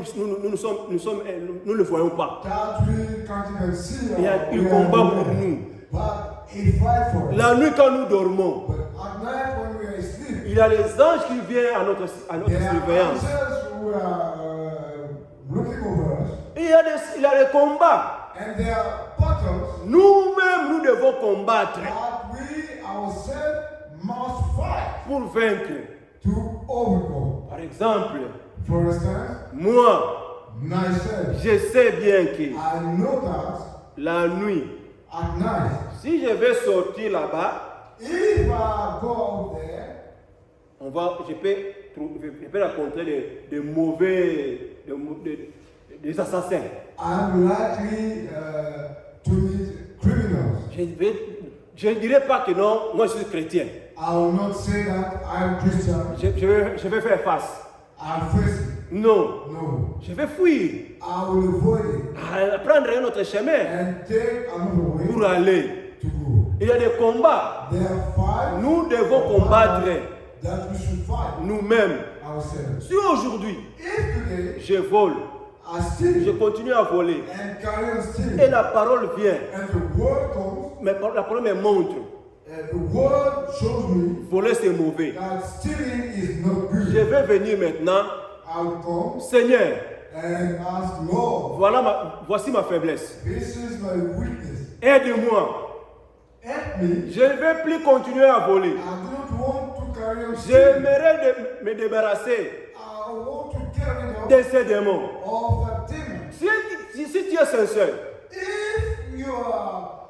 Speaker 2: ne le voyons pas.
Speaker 1: that we can't even see.
Speaker 2: Il combat pour nous.
Speaker 1: But he fight for us.
Speaker 2: La nuit quand nous dormons,
Speaker 1: But at night when we are asleep,
Speaker 2: il y a les anges qui viennent à notre
Speaker 1: there are
Speaker 2: surveillance.
Speaker 1: angels who are looking over us,
Speaker 2: Il y a des combats.
Speaker 1: and there are battles
Speaker 2: Nous-mêmes, nous devons combattre
Speaker 1: that we ourselves must fight
Speaker 2: pour vaincre.
Speaker 1: to overcome.
Speaker 2: Par exemple,
Speaker 1: For instance,
Speaker 2: moi,
Speaker 1: myself,
Speaker 2: je sais bien que
Speaker 1: I know that
Speaker 2: la nuit,
Speaker 1: at night,
Speaker 2: si je vais sortir là-bas,
Speaker 1: if I go out there,
Speaker 2: je peux rencontrer des assassins.
Speaker 1: I'm likely to meet criminals.
Speaker 2: Je ne dirai pas que non, moi je suis chrétien.
Speaker 1: I will not say that I'm Christian.
Speaker 2: Je vais faire face.
Speaker 1: I'll face it.
Speaker 2: Non,
Speaker 1: No.
Speaker 2: je vais fuir.
Speaker 1: I will avoid it
Speaker 2: Prendre un autre chemin
Speaker 1: and take another way
Speaker 2: pour aller.
Speaker 1: to go.
Speaker 2: Il y a des combats.
Speaker 1: There are five
Speaker 2: Nous devons combattre
Speaker 1: that we should fight
Speaker 2: nous-mêmes.
Speaker 1: ourselves.
Speaker 2: Si aujourd'hui,
Speaker 1: If today
Speaker 2: je vole,
Speaker 1: I
Speaker 2: je
Speaker 1: steal
Speaker 2: continue à voler,
Speaker 1: and carry on
Speaker 2: et
Speaker 1: stealing,
Speaker 2: la parole vient,
Speaker 1: and the word comes,
Speaker 2: mais la parole me montre,
Speaker 1: the word shows me
Speaker 2: voler c'est mauvais.
Speaker 1: that stealing is not
Speaker 2: Je
Speaker 1: good.
Speaker 2: vais venir maintenant,
Speaker 1: I'll come
Speaker 2: Seigneur,
Speaker 1: and ask, Lord,
Speaker 2: voici ma faiblesse.
Speaker 1: this is my weakness.
Speaker 2: Aide-moi.
Speaker 1: Help me.
Speaker 2: Je ne vais plus continuer à voler.
Speaker 1: I don't want to carry on stealing.
Speaker 2: J'aimerais me débarrasser
Speaker 1: I want to carry on
Speaker 2: de ces démons.
Speaker 1: of that demon.
Speaker 2: Si tu es sincère,
Speaker 1: If you are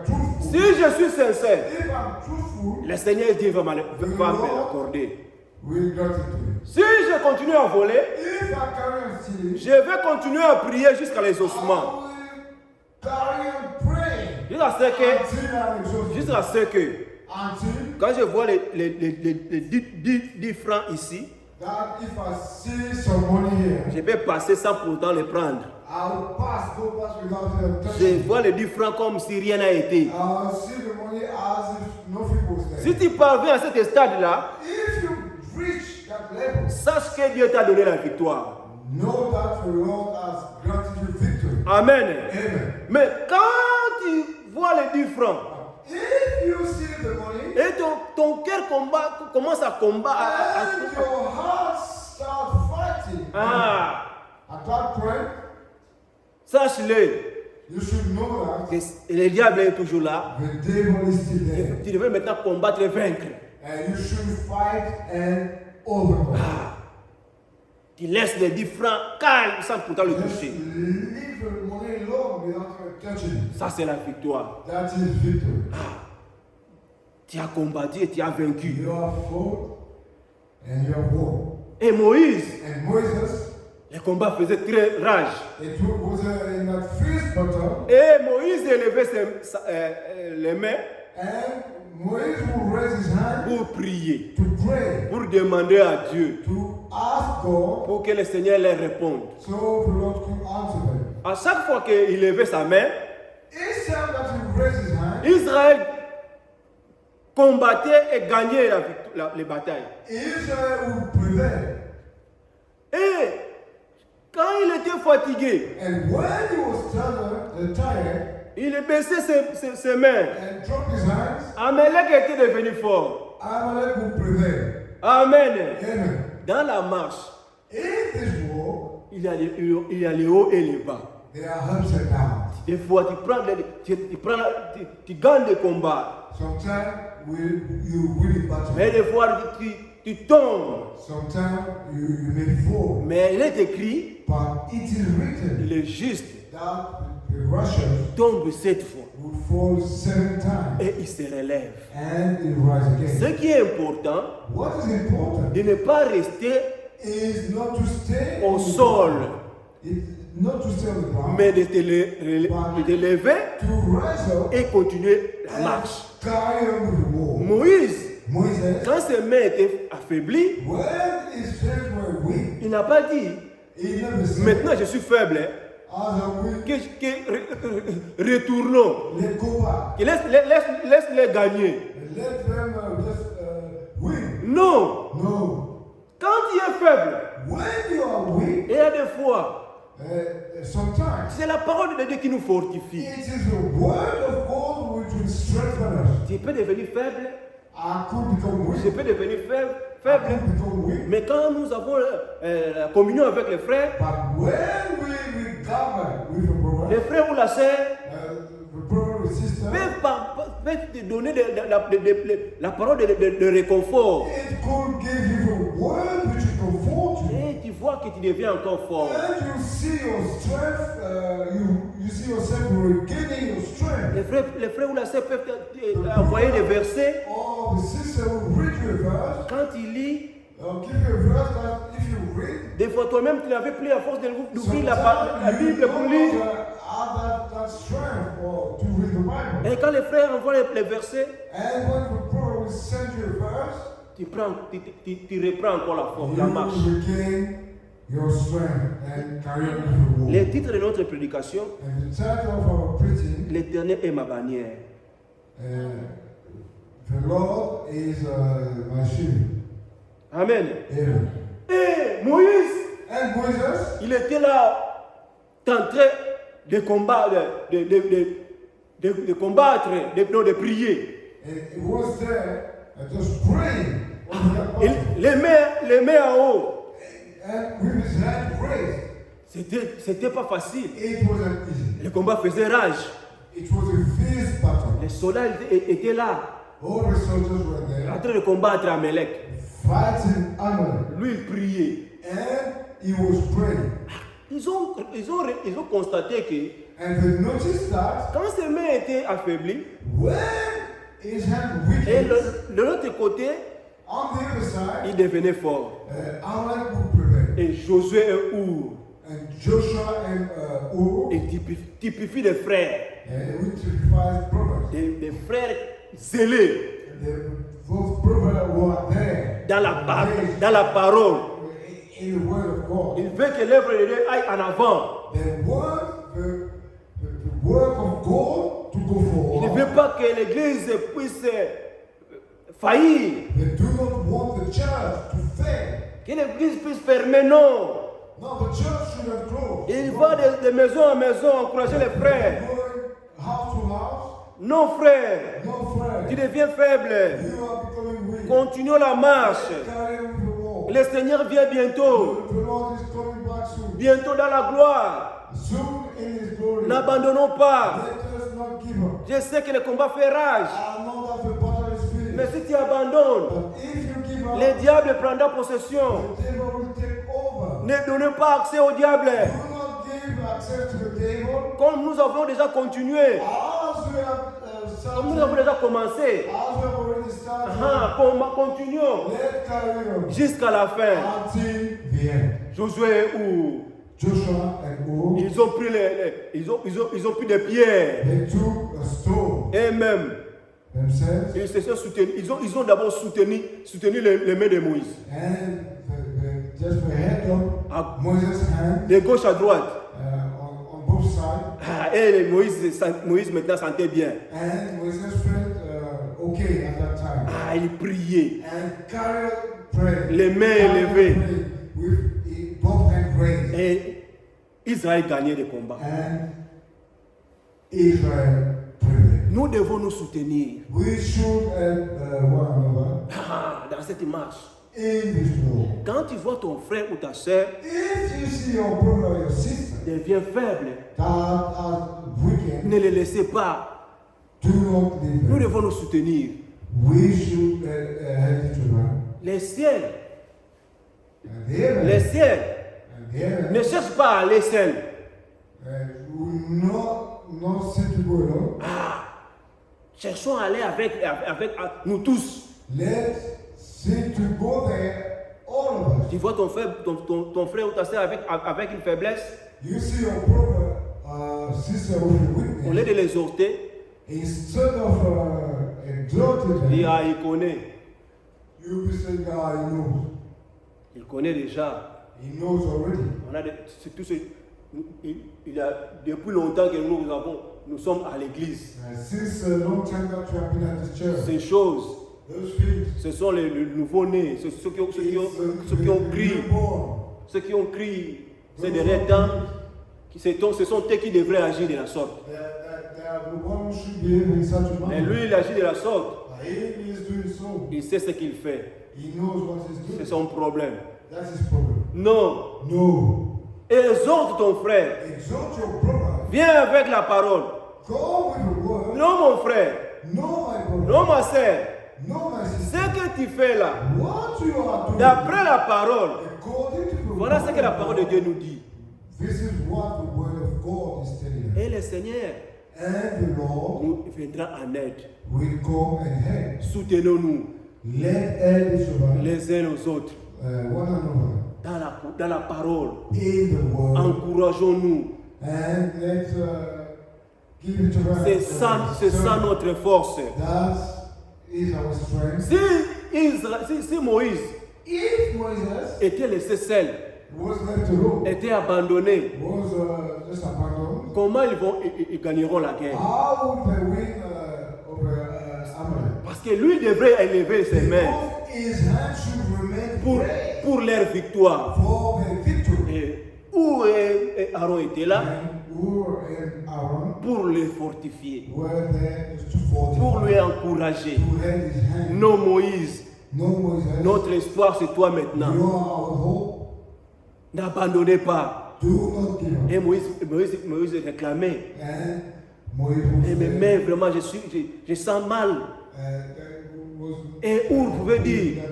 Speaker 1: truthful,
Speaker 2: si je suis sincère,
Speaker 1: if I'm truthful,
Speaker 2: le Seigneur Dieu va me l'accorder.
Speaker 1: we'll get into it.
Speaker 2: Si je continue à voler,
Speaker 1: If I carry on stealing,
Speaker 2: je vais continuer à prier jusqu'à l'exhaustement.
Speaker 1: I will carry on praying
Speaker 2: Jusqu'à ce que,
Speaker 1: until I'm exhausted.
Speaker 2: jusqu'à ce que,
Speaker 1: Until
Speaker 2: quand je vois les 10 francs ici,
Speaker 1: that if I see some money here,
Speaker 2: je vais passer sans pourtant les prendre.
Speaker 1: I'll go past without
Speaker 2: Je
Speaker 1: touching.
Speaker 2: vois les 10 francs comme si rien n'a été.
Speaker 1: I'll see the money as if nothing was there.
Speaker 2: Si tu parviens à cet stade-là,
Speaker 1: If you reach that level,
Speaker 2: sache que Dieu t'a donné la victoire.
Speaker 1: know that the Lord has granted you victory.
Speaker 2: Amen.
Speaker 1: Amen.
Speaker 2: Mais quand tu vois les 10 francs,
Speaker 1: If you see the money
Speaker 2: et ton cœur commence à combattre,
Speaker 1: and your heart start fighting, at that point,
Speaker 2: sache-le
Speaker 1: you should know that
Speaker 2: que le diable est toujours là.
Speaker 1: the devil is still there.
Speaker 2: Tu devrais maintenant combattre et vaincre.
Speaker 1: And you should fight and overcome.
Speaker 2: Tu laisses les 10 francs calmes sans pourtant le
Speaker 1: Just
Speaker 2: toucher.
Speaker 1: leave the money alone without touching it.
Speaker 2: Ça, c'est la victoire.
Speaker 1: That is victory.
Speaker 2: Tu as combattu et tu as vaincu.
Speaker 1: You have fought and you have won.
Speaker 2: Et Moïse,
Speaker 1: And Moses,
Speaker 2: le combat faisait très rage.
Speaker 1: it was in that first battle,
Speaker 2: Et Moïse élevait les mains
Speaker 1: and Moses would raise his hand
Speaker 2: pour prier,
Speaker 1: to pray,
Speaker 2: pour demander à Dieu,
Speaker 1: to ask God,
Speaker 2: pour que le Seigneur leur réponde.
Speaker 1: so the Lord could answer them.
Speaker 2: À chaque fois qu'il levait sa main,
Speaker 1: Each time that he raised his hand,
Speaker 2: Israël combattait et gagnait les batailles.
Speaker 1: Israel would prevail.
Speaker 2: Et quand il était fatigué,
Speaker 1: And when he was tired
Speaker 2: il baissait ses mains.
Speaker 1: and dropped his hands,
Speaker 2: Amalek était devenu fort.
Speaker 1: Amalek would prevail.
Speaker 2: Amen.
Speaker 1: Amen.
Speaker 2: Dans la marche,
Speaker 1: In this war,
Speaker 2: il y a les hauts et les bas.
Speaker 1: there are ups and downs.
Speaker 2: Des fois, tu gagnes des combats.
Speaker 1: Sometimes you win in battle.
Speaker 2: Mais des fois, tu tombes.
Speaker 1: Sometimes you may fall.
Speaker 2: Mais il est écrit,
Speaker 1: But it is written
Speaker 2: le juste
Speaker 1: that the Russians
Speaker 2: tombe 7 fois.
Speaker 1: would fall 7 times
Speaker 2: Et il se relève.
Speaker 1: and it rise
Speaker 2: Ce
Speaker 1: again.
Speaker 2: qui est important,
Speaker 1: What is important
Speaker 2: de ne pas rester
Speaker 1: is not to stay
Speaker 2: au
Speaker 1: on the
Speaker 2: sol.
Speaker 1: ground. not to stay on the ground,
Speaker 2: mais de te lever
Speaker 1: to rise up
Speaker 2: et continuer la marche.
Speaker 1: and carry on with the war.
Speaker 2: Moïse,
Speaker 1: Moses,
Speaker 2: quand ses mains étaient affaiblies,
Speaker 1: when his hands were weak,
Speaker 2: il n'a pas dit,
Speaker 1: he never said,
Speaker 2: maintenant je suis faible, hein,
Speaker 1: as a weak,
Speaker 2: retournons,
Speaker 1: let go back.
Speaker 2: que laisse-les gagner.
Speaker 1: And let them just win.
Speaker 2: Non,
Speaker 1: No.
Speaker 2: quand tu es faible,
Speaker 1: When you are weak,
Speaker 2: il y a des fois,
Speaker 1: sometimes
Speaker 2: c'est la parole de Dieu qui nous fortifie.
Speaker 1: it is the word of God which will strengthen us.
Speaker 2: Tu peux devenir faible,
Speaker 1: I could become
Speaker 2: je
Speaker 1: weak.
Speaker 2: peux devenir
Speaker 1: I
Speaker 2: faible,
Speaker 1: could become weak.
Speaker 2: mais quand nous avons la communion avec les frères
Speaker 1: But when we gather with the brother,
Speaker 2: ou la sœur,
Speaker 1: the brother or sister,
Speaker 2: peuvent te donner la parole de réconfort.
Speaker 1: it could give you the word which will comfort you.
Speaker 2: Et tu vois que tu deviens encore fort.
Speaker 1: And you see your strength, you see yourself regaining your strength.
Speaker 2: Les frères ou la sœur peuvent envoyer des versets.
Speaker 1: Or the sister will read you a verse,
Speaker 2: Quand tu lis,
Speaker 1: give you a verse that if you read,
Speaker 2: des fois toi-même tu n'avais plus la force d'ouvrir la
Speaker 1: sometimes
Speaker 2: Bible
Speaker 1: you
Speaker 2: pour
Speaker 1: no
Speaker 2: lire.
Speaker 1: longer have that strength or to read the Bible.
Speaker 2: Et quand les frères envoient les versets,
Speaker 1: And when the brother will send you a verse,
Speaker 2: tu reprends encore la force, la marche.
Speaker 1: you regain your strength and carry on with the war.
Speaker 2: Le titre de notre prédication,
Speaker 1: And the title of our preaching,
Speaker 2: l'Éternel est ma bannière.
Speaker 1: the Lord is my shield.
Speaker 2: Amen.
Speaker 1: Amen.
Speaker 2: Et Moïse,
Speaker 1: And Moses,
Speaker 2: il était là, tenté de combattre, de combattre, de prier.
Speaker 1: he was there just praying on the
Speaker 2: Les mains en haut.
Speaker 1: and with his hand raised.
Speaker 2: C'était pas facile.
Speaker 1: It wasn't easy.
Speaker 2: Le combat faisait rage.
Speaker 1: It was a fierce battle.
Speaker 2: Les soldats étaient là,
Speaker 1: All the soldiers were
Speaker 2: en
Speaker 1: there
Speaker 2: train de combattre Amalek.
Speaker 1: fighting Amalek.
Speaker 2: Lui, il priait.
Speaker 1: And he was praying.
Speaker 2: Ils ont constaté que
Speaker 1: And they noticed that
Speaker 2: quand ses mains étaient affaiblies,
Speaker 1: when his hand
Speaker 2: et
Speaker 1: weakened,
Speaker 2: de l'autre côté,
Speaker 1: on the other side,
Speaker 2: il devenait fort.
Speaker 1: Amalek would prevail.
Speaker 2: Et Josué et Our,
Speaker 1: And Joshua and Ur,
Speaker 2: et typifient des frères,
Speaker 1: which typifies brothers.
Speaker 2: des frères zélés
Speaker 1: Those brothers were there
Speaker 2: dans la parole.
Speaker 1: in the word of God.
Speaker 2: Il veut que l'œuvre de Dieu aille en avant.
Speaker 1: They want the work of God to go
Speaker 2: Il ne
Speaker 1: forward.
Speaker 2: veut pas que l'église puisse faillir,
Speaker 1: They do not want the church to fail.
Speaker 2: que l'église puisse fermer, non.
Speaker 1: No, the church should have closed.
Speaker 2: Il va de maison en maison encourager les frères.
Speaker 1: Going house to house.
Speaker 2: Non, frère,
Speaker 1: No,
Speaker 2: tu
Speaker 1: friend.
Speaker 2: deviens faible.
Speaker 1: You are becoming weak.
Speaker 2: Continuons la marche.
Speaker 1: Carry on the wall.
Speaker 2: Le Seigneur vient bientôt.
Speaker 1: The Lord is coming back soon.
Speaker 2: Bientôt dans la gloire.
Speaker 1: Soon in His glory.
Speaker 2: N'abandonnons pas.
Speaker 1: Let us not give up.
Speaker 2: Je sais que le combat fait rage.
Speaker 1: I know that the battle is finished.
Speaker 2: Mais si tu abandonnes,
Speaker 1: But if you give up,
Speaker 2: le diable prendra possession.
Speaker 1: the devil will take over.
Speaker 2: Ne donnez pas accès au diable.
Speaker 1: Do not give access to the devil.
Speaker 2: Comme nous avons déjà continué,
Speaker 1: As we have
Speaker 2: comme nous avons déjà commencé,
Speaker 1: as we have already started,
Speaker 2: continuons
Speaker 1: let's carry on
Speaker 2: jusqu'à la fin.
Speaker 1: until the end.
Speaker 2: Josué ou
Speaker 1: Joshua and Ur,
Speaker 2: ils ont pris ils ont pris des pierres
Speaker 1: they took a stone
Speaker 2: et même
Speaker 1: themselves
Speaker 2: ils se sont soutenus. Ils ont d'abord soutenu les mains de Moïse
Speaker 1: and just the head of
Speaker 2: à-
Speaker 1: Moses' hand
Speaker 2: de gauche à droite.
Speaker 1: on both sides,
Speaker 2: Et Moïse maintenant sentait bien.
Speaker 1: and Moses felt okay at that time.
Speaker 2: Il priait.
Speaker 1: And carried praying.
Speaker 2: Les mains
Speaker 1: Carried
Speaker 2: élevées.
Speaker 1: praying with both hands raised.
Speaker 2: Et Israël gagnait des combats.
Speaker 1: And Israel prevailed.
Speaker 2: Nous devons nous soutenir
Speaker 1: We should help one another
Speaker 2: dans cette marche.
Speaker 1: in this war.
Speaker 2: Quand tu vois ton frère ou ta soeur
Speaker 1: If you see your brother or your sister
Speaker 2: devient faible,
Speaker 1: that are wicked,
Speaker 2: ne les laissez pas.
Speaker 1: do not leave
Speaker 2: Nous
Speaker 1: them.
Speaker 2: devons nous soutenir.
Speaker 1: We should help each other.
Speaker 2: Les ciels,
Speaker 1: And the heaven,
Speaker 2: les ciels
Speaker 1: and the heaven,
Speaker 2: ne cherchent pas à aller seuls.
Speaker 1: will not sit to go alone.
Speaker 2: Cherchons à aller avec nous tous.
Speaker 1: Let's seek to go there, all of us.
Speaker 2: Tu vois ton frère ou ta soeur avec une faiblesse,
Speaker 1: You see your brother, sister with a
Speaker 2: au lieu
Speaker 1: witness,
Speaker 2: de l'exhorter,
Speaker 1: instead of exhorting
Speaker 2: il,
Speaker 1: them,
Speaker 2: il connaît.
Speaker 1: you'll be saying, he knows.
Speaker 2: Il connaît déjà.
Speaker 1: He knows already.
Speaker 2: On a c'est tout ce, il y a depuis longtemps que nous sommes à l'église.
Speaker 1: Since a long time that you have been at this church,
Speaker 2: Ces choses,
Speaker 1: those things,
Speaker 2: ce sont les nouveaux-nés, ceux qui ont crié. Ceux qui ont crié ces derniers temps, ce sont eux qui devraient agir de la sorte.
Speaker 1: they are the one who should behave in such a
Speaker 2: Mais
Speaker 1: manner.
Speaker 2: lui, il agit de la sorte.
Speaker 1: But he is doing so.
Speaker 2: Il sait ce qu'il fait.
Speaker 1: He knows what he's
Speaker 2: C'est
Speaker 1: doing.
Speaker 2: son problème.
Speaker 1: That's his problem.
Speaker 2: Non.
Speaker 1: No.
Speaker 2: Exhorte ton frère.
Speaker 1: Exalt your brother.
Speaker 2: Viens avec la parole.
Speaker 1: Go with the word.
Speaker 2: Non, mon frère.
Speaker 1: No, my brother.
Speaker 2: Non, ma sœur.
Speaker 1: No, my
Speaker 2: Ce
Speaker 1: sister.
Speaker 2: que tu fais là,
Speaker 1: What you are doing,
Speaker 2: d'après la parole,
Speaker 1: according to the
Speaker 2: voilà ce que la
Speaker 1: word
Speaker 2: parole de Dieu nous dit.
Speaker 1: This is what the word of God is telling us.
Speaker 2: Et le Seigneur
Speaker 1: And the Lord
Speaker 2: nous viendra en aide.
Speaker 1: will come and help.
Speaker 2: Soutenons-nous
Speaker 1: Let help each other,
Speaker 2: les uns aux autres
Speaker 1: one another,
Speaker 2: dans la parole.
Speaker 1: in the word,
Speaker 2: Encourageons-nous.
Speaker 1: and let's give each other.
Speaker 2: C'est ça notre force.
Speaker 1: That is our strength.
Speaker 2: Si Moïse
Speaker 1: If Moses
Speaker 2: était laissé seul,
Speaker 1: was left alone,
Speaker 2: était abandonné,
Speaker 1: was just abandoned,
Speaker 2: comment ils gagneront la guerre?
Speaker 1: how would they win over Amalek?
Speaker 2: Parce que lui devrait élever ses mains
Speaker 1: Because his hand should remain raised
Speaker 2: pour leur victoire.
Speaker 1: for the victory.
Speaker 2: Et où Aaron était là
Speaker 1: And Ur and Aaron
Speaker 2: pour le fortifier,
Speaker 1: were there to fortify,
Speaker 2: pour lui encourager.
Speaker 1: to hold his hand.
Speaker 2: Non, Moïse,
Speaker 1: No, Moses,
Speaker 2: notre espoir c'est toi
Speaker 1: you
Speaker 2: maintenant.
Speaker 1: are our hope.
Speaker 2: N'abandonnez pas.
Speaker 1: Do not give up.
Speaker 2: Et Moïse réclamait.
Speaker 1: And Moses
Speaker 2: Et mes mains, vraiment, je sens mal. Et Ur pouvait dire,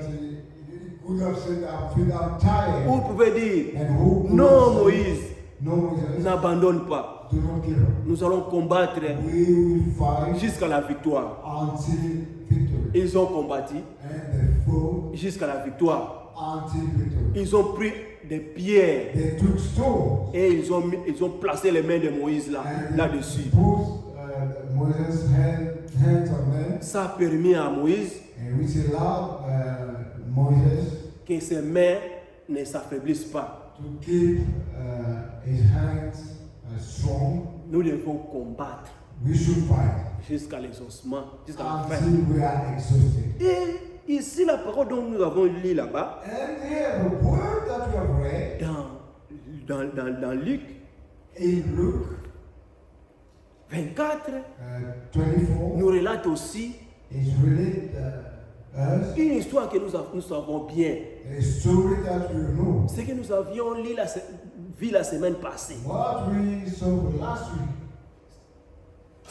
Speaker 1: could have said, I'm tired.
Speaker 2: Ur pouvait dire,
Speaker 1: And who could
Speaker 2: non
Speaker 1: have said,
Speaker 2: Moïse,
Speaker 1: no, Moses,
Speaker 2: n'abandonne pas.
Speaker 1: do not give up.
Speaker 2: Nous allons combattre
Speaker 1: We will fight
Speaker 2: jusqu'à la victoire.
Speaker 1: until victory.
Speaker 2: Ils ont combattu
Speaker 1: And they fought
Speaker 2: jusqu'à la victoire.
Speaker 1: until victory.
Speaker 2: Ils ont pris des pierres
Speaker 1: They took stones
Speaker 2: et ils ont placé les mains de Moïse
Speaker 1: and
Speaker 2: là-dessus.
Speaker 1: put Moses' hands on them,
Speaker 2: Ça a permis à Moïse
Speaker 1: and which allowed Moses
Speaker 2: que ses mains ne s'affaiblissent pas.
Speaker 1: to keep his hands strong.
Speaker 2: Nous devons combattre
Speaker 1: We should fight
Speaker 2: jusqu'à l'exhaustion, jusqu'à la fin.
Speaker 1: until we are exhausted.
Speaker 2: Et ici, la parole dont nous avons lu là-bas,
Speaker 1: And here, the word that we have read
Speaker 2: dans Luc
Speaker 1: in Luke
Speaker 2: 24,
Speaker 1: 24
Speaker 2: nous relate aussi
Speaker 1: is really us
Speaker 2: une histoire que nous savons bien.
Speaker 1: a story that we know.
Speaker 2: Ce que nous avions vu la semaine passée.
Speaker 1: What we saw last week.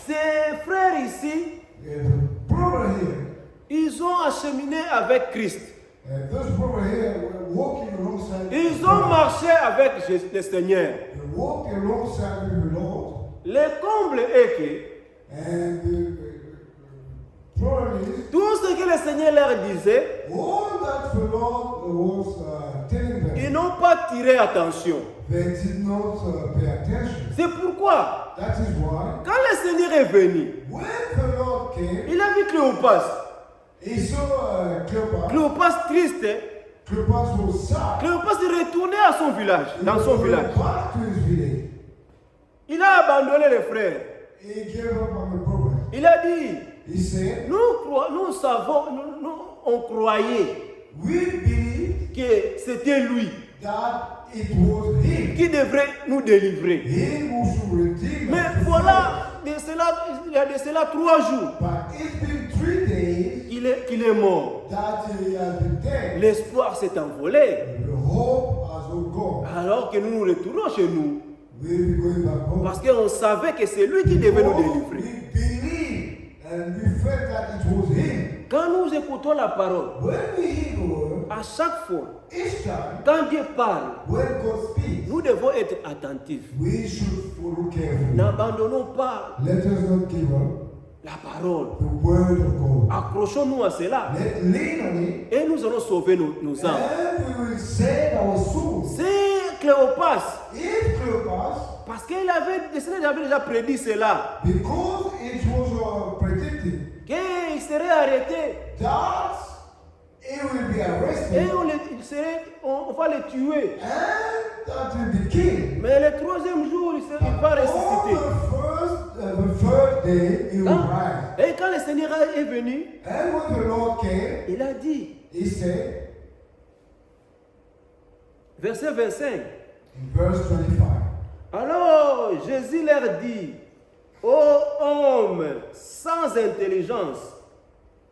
Speaker 2: Ces frères ici,
Speaker 1: The brother here,
Speaker 2: ils ont acheminé avec Christ.
Speaker 1: those brother here were walking alongside.
Speaker 2: Ils ont marché avec le Seigneur.
Speaker 1: They walked alongside with the Lord.
Speaker 2: Le comble est que
Speaker 1: And the problem is,
Speaker 2: tout ce que le Seigneur leur disait,
Speaker 1: all that the Lord was telling
Speaker 2: ils
Speaker 1: them,
Speaker 2: n'ont pas tiré attention.
Speaker 1: they did not pay attention.
Speaker 2: C'est pourquoi,
Speaker 1: That is why,
Speaker 2: quand le Seigneur est venu,
Speaker 1: when the Lord came,
Speaker 2: il a vu Cléopas.
Speaker 1: he saw Cleopas.
Speaker 2: Cléopas triste.
Speaker 1: Cleopas was sad.
Speaker 2: Cléopas est retourné à son village, dans son
Speaker 1: He
Speaker 2: village.
Speaker 1: went back to his village.
Speaker 2: Il a abandonné les frères.
Speaker 1: He gave up on the problem.
Speaker 2: Il a dit,
Speaker 1: He said,
Speaker 2: nous savons, on croyait
Speaker 1: we believe
Speaker 2: que c'était lui
Speaker 1: that it was him.
Speaker 2: qui devrait nous délivrer.
Speaker 1: Him who should redeem
Speaker 2: Mais
Speaker 1: us.
Speaker 2: voilà, il y a de cela 3 jours
Speaker 1: But it's been 3 days
Speaker 2: qu'il est mort.
Speaker 1: that he has been dead.
Speaker 2: L'espoir s'est envolé.
Speaker 1: The hope has all gone.
Speaker 2: Alors que nous nous retournons chez nous.
Speaker 1: We'll be going back home.
Speaker 2: Parce qu'on savait que c'est lui qui devait nous
Speaker 1: We
Speaker 2: délivrer.
Speaker 1: believe and we felt that it was him.
Speaker 2: Quand nous écoutons la parole,
Speaker 1: When we hear the word,
Speaker 2: à chaque fois,
Speaker 1: each time,
Speaker 2: quand Dieu parle,
Speaker 1: when God speaks,
Speaker 2: nous devons être attentifs.
Speaker 1: we should follow carefully.
Speaker 2: N'abandonnons pas
Speaker 1: Let us not give up
Speaker 2: la parole.
Speaker 1: the word of God.
Speaker 2: Accrochons-nous à cela.
Speaker 1: Let's lean on it,
Speaker 2: Et nous allons sauver nos âmes.
Speaker 1: and we will save our souls.
Speaker 2: C'est Cléopas,
Speaker 1: if Cleopas,
Speaker 2: parce qu'il avait, le Seigneur avait déjà prédit cela,
Speaker 1: because it was predicted
Speaker 2: qu'il serait arrêté
Speaker 1: that he will be
Speaker 2: et
Speaker 1: arrested
Speaker 2: on va le tuer.
Speaker 1: and that will be killed.
Speaker 2: Mais le troisième jour, il va
Speaker 1: On
Speaker 2: ressusciter.
Speaker 1: the third day, he will rise.
Speaker 2: Et quand le Seigneur est venu,
Speaker 1: And when the Lord came,
Speaker 2: il a dit,
Speaker 1: he said,
Speaker 2: verset 25,
Speaker 1: in verse 25,
Speaker 2: alors Jésus leur dit, ô homme sans intelligence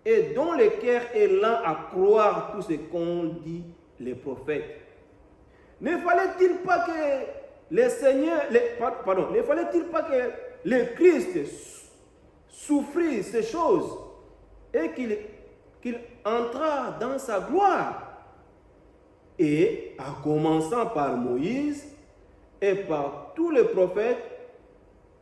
Speaker 2: et dont le cœur est lent à croire tout ce qu'ont dit les prophètes, ne fallait-il pas que le Seigneur, ne fallait-il pas que le Christ souffrisse ces choses et qu'il entra dans sa gloire? Et en commençant par Moïse et par tous les prophètes,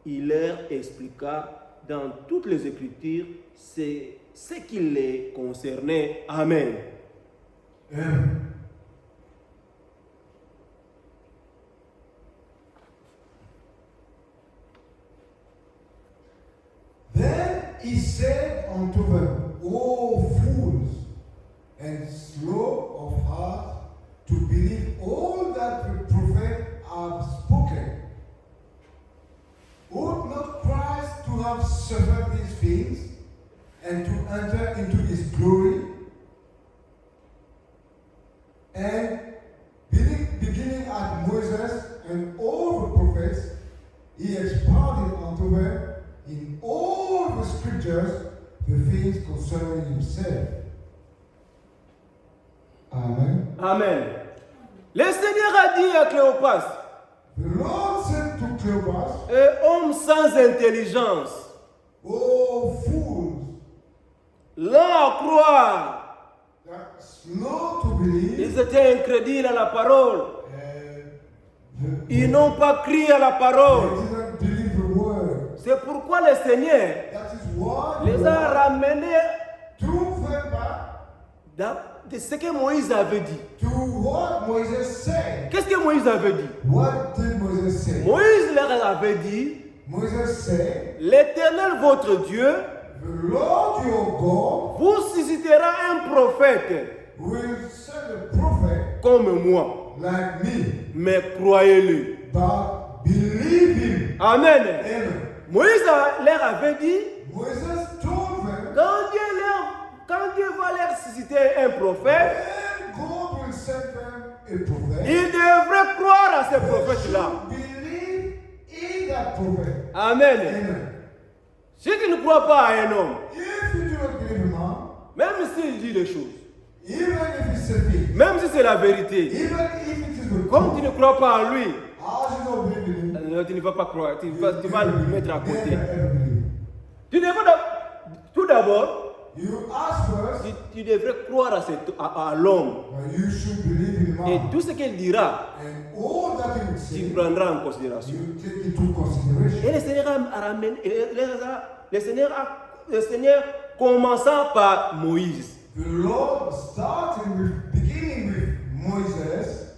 Speaker 2: il leur expliqua dans toutes les Écritures ce qui les concernait. Amen.
Speaker 1: Amen. Then he said unto them, O fools, and slow of heart to believe all that the prophet have spoken. Ought not Christ to have suffered these things and to enter into his glory? And beginning at Moses and all the prophets, he expounded unto them in all the scriptures the things concerning himself. Amen.
Speaker 2: Amen. Le Seigneur a dit à Cléopas,
Speaker 1: The Lord said to Cleopas,
Speaker 2: homme sans intelligence,
Speaker 1: O fools,
Speaker 2: lent à croire,
Speaker 1: that slow to believe,
Speaker 2: ils étaient incrédules à la parole, ils n'ont pas crié à la
Speaker 1: they
Speaker 2: parole.
Speaker 1: didn't believe the word.
Speaker 2: C'est pourquoi le Seigneur
Speaker 1: That is why
Speaker 2: les a ramenés
Speaker 1: threw them back
Speaker 2: de ce que Moïse avait dit.
Speaker 1: to what Moses said.
Speaker 2: Qu'est-ce que Moïse avait dit?
Speaker 1: What did Moses say?
Speaker 2: Moïse leur avait dit,
Speaker 1: Moses said,
Speaker 2: l'Éternel votre Dieu
Speaker 1: the Lord your God
Speaker 2: vous suscitera un prophète
Speaker 1: will send a prophet
Speaker 2: comme moi,
Speaker 1: like me,
Speaker 2: mais croyez-le.
Speaker 1: but believe him.
Speaker 2: Amen.
Speaker 1: Amen.
Speaker 2: Moïse leur avait dit,
Speaker 1: Moses told them,
Speaker 2: quand Dieu va leur susciter un prophète,
Speaker 1: when God will send them a prophet,
Speaker 2: ils devraient croire à ce
Speaker 1: they
Speaker 2: prophète-là.
Speaker 1: should believe in that prophet.
Speaker 2: Amen.
Speaker 1: Amen.
Speaker 2: Si tu ne crois pas à un homme,
Speaker 1: If you do not believe in man,
Speaker 2: même s'il dit des choses,
Speaker 1: even if it's a thing,
Speaker 2: même si c'est la vérité,
Speaker 1: even if it is the
Speaker 2: comme tu
Speaker 1: truth,
Speaker 2: ne crois pas en lui,
Speaker 1: how you don't believe in him,
Speaker 2: tu ne vas pas croire, tu vas le mettre à côté.
Speaker 1: never ever believe.
Speaker 2: Tu devrais tout d'abord,
Speaker 1: You ask first,
Speaker 2: tu devrais croire à l'homme.
Speaker 1: but you should believe in
Speaker 2: Et
Speaker 1: man.
Speaker 2: tout ce qu'il dira,
Speaker 1: And all that he will
Speaker 2: tu
Speaker 1: say,
Speaker 2: prendras en considération.
Speaker 1: you take into consideration.
Speaker 2: Et le Seigneur a ramené, le Seigneur commençant par Moïse
Speaker 1: The Lord beginning with Moses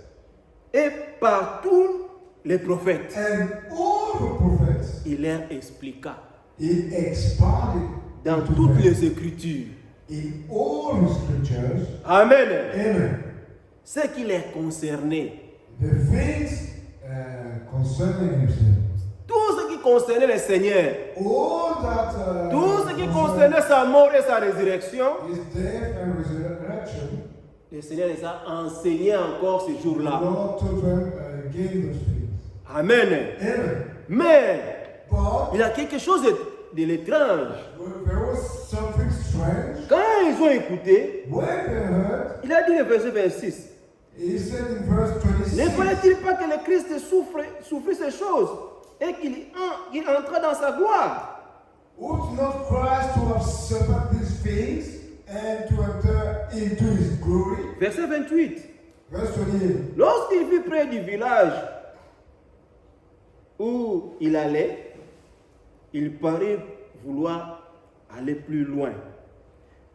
Speaker 2: et par tous les prophètes,
Speaker 1: and all the prophets,
Speaker 2: il leur expliqua
Speaker 1: he expounded
Speaker 2: dans
Speaker 1: to
Speaker 2: toutes
Speaker 1: them
Speaker 2: les Écritures.
Speaker 1: in all the scriptures.
Speaker 2: Amen.
Speaker 1: Amen.
Speaker 2: Ce qui les concernait,
Speaker 1: The things concerning himself.
Speaker 2: tout ce qui concernait le Seigneur,
Speaker 1: All that
Speaker 2: tout ce qui concernait sa mort et sa résurrection,
Speaker 1: his death and resurrection,
Speaker 2: le Seigneur les a enseignés encore ce
Speaker 1: the
Speaker 2: jour-là.
Speaker 1: Lord told them again those things.
Speaker 2: Amen.
Speaker 1: Amen.
Speaker 2: Mais
Speaker 1: But
Speaker 2: il y a quelque chose de l'étrange.
Speaker 1: there was something strange.
Speaker 2: Quand ils ont écouté,
Speaker 1: When they heard,
Speaker 2: il a dit le verset 26.
Speaker 1: he said in verse
Speaker 2: Ne
Speaker 1: 26,
Speaker 2: fallait-il pas que le Christ souffre ces choses et qu'il entra dans sa gloire?
Speaker 1: ought not Christ to have suffered these things and to enter into his glory?
Speaker 2: Verset 28.
Speaker 1: Verse 28.
Speaker 2: Lorsqu'il fut près du village où il allait, il parut vouloir aller plus loin.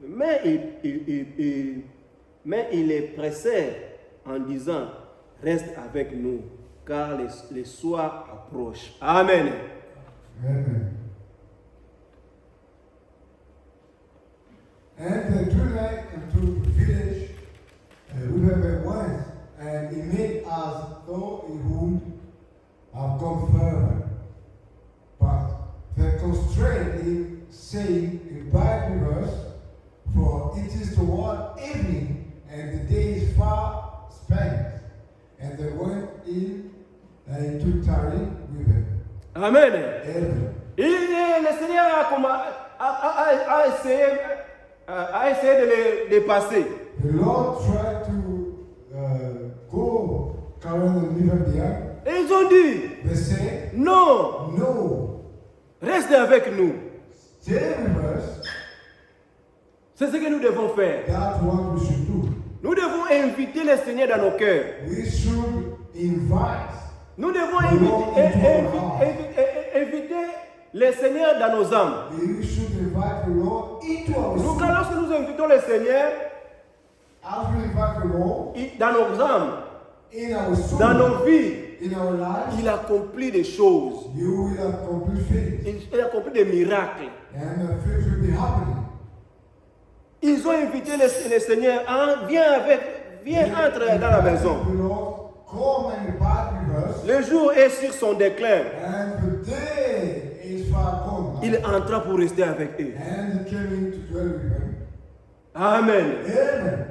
Speaker 2: Mais ils les pressèrent en disant, reste avec nous, car les soirs approchent. Amen.
Speaker 1: Amen. And they drew nigh unto the village whither they went, and he made as though he would have gone further. But they constrained him, saying, Abide with us, for it is toward evening, and the day is far spent. And they went in and took tarry with him.
Speaker 2: Amen.
Speaker 1: Amen.
Speaker 2: Et le Seigneur a essayé de les passer.
Speaker 1: The Lord tried to go current and live behind.
Speaker 2: Et ils ont dit,
Speaker 1: They said,
Speaker 2: non,
Speaker 1: no,
Speaker 2: restez avec nous.
Speaker 1: stay with us.
Speaker 2: C'est ce que nous devons faire.
Speaker 1: That's what we should do.
Speaker 2: Nous devons inviter le Seigneur dans nos cœurs.
Speaker 1: We should invite.
Speaker 2: Nous devons inviter le Seigneur dans nos âmes.
Speaker 1: We should invite the Lord into our
Speaker 2: Donc,
Speaker 1: soul.
Speaker 2: lorsque nous invitons le Seigneur
Speaker 1: As we invite the Lord
Speaker 2: dans nos âmes,
Speaker 1: in our soul,
Speaker 2: dans nos vies,
Speaker 1: in our lives,
Speaker 2: il accomplit des choses.
Speaker 1: you will accomplish things.
Speaker 2: Il accomplit des miracles.
Speaker 1: And things will be happening.
Speaker 2: Ils ont invité le Seigneur, hein, viens, entre dans la maison.
Speaker 1: The Lord, come and abide with us.
Speaker 2: Le jour est sur son déclin.
Speaker 1: And the day is far gone.
Speaker 2: Il entra pour rester avec eux.
Speaker 1: And he came in to dwell with them.
Speaker 2: Amen.
Speaker 1: Amen.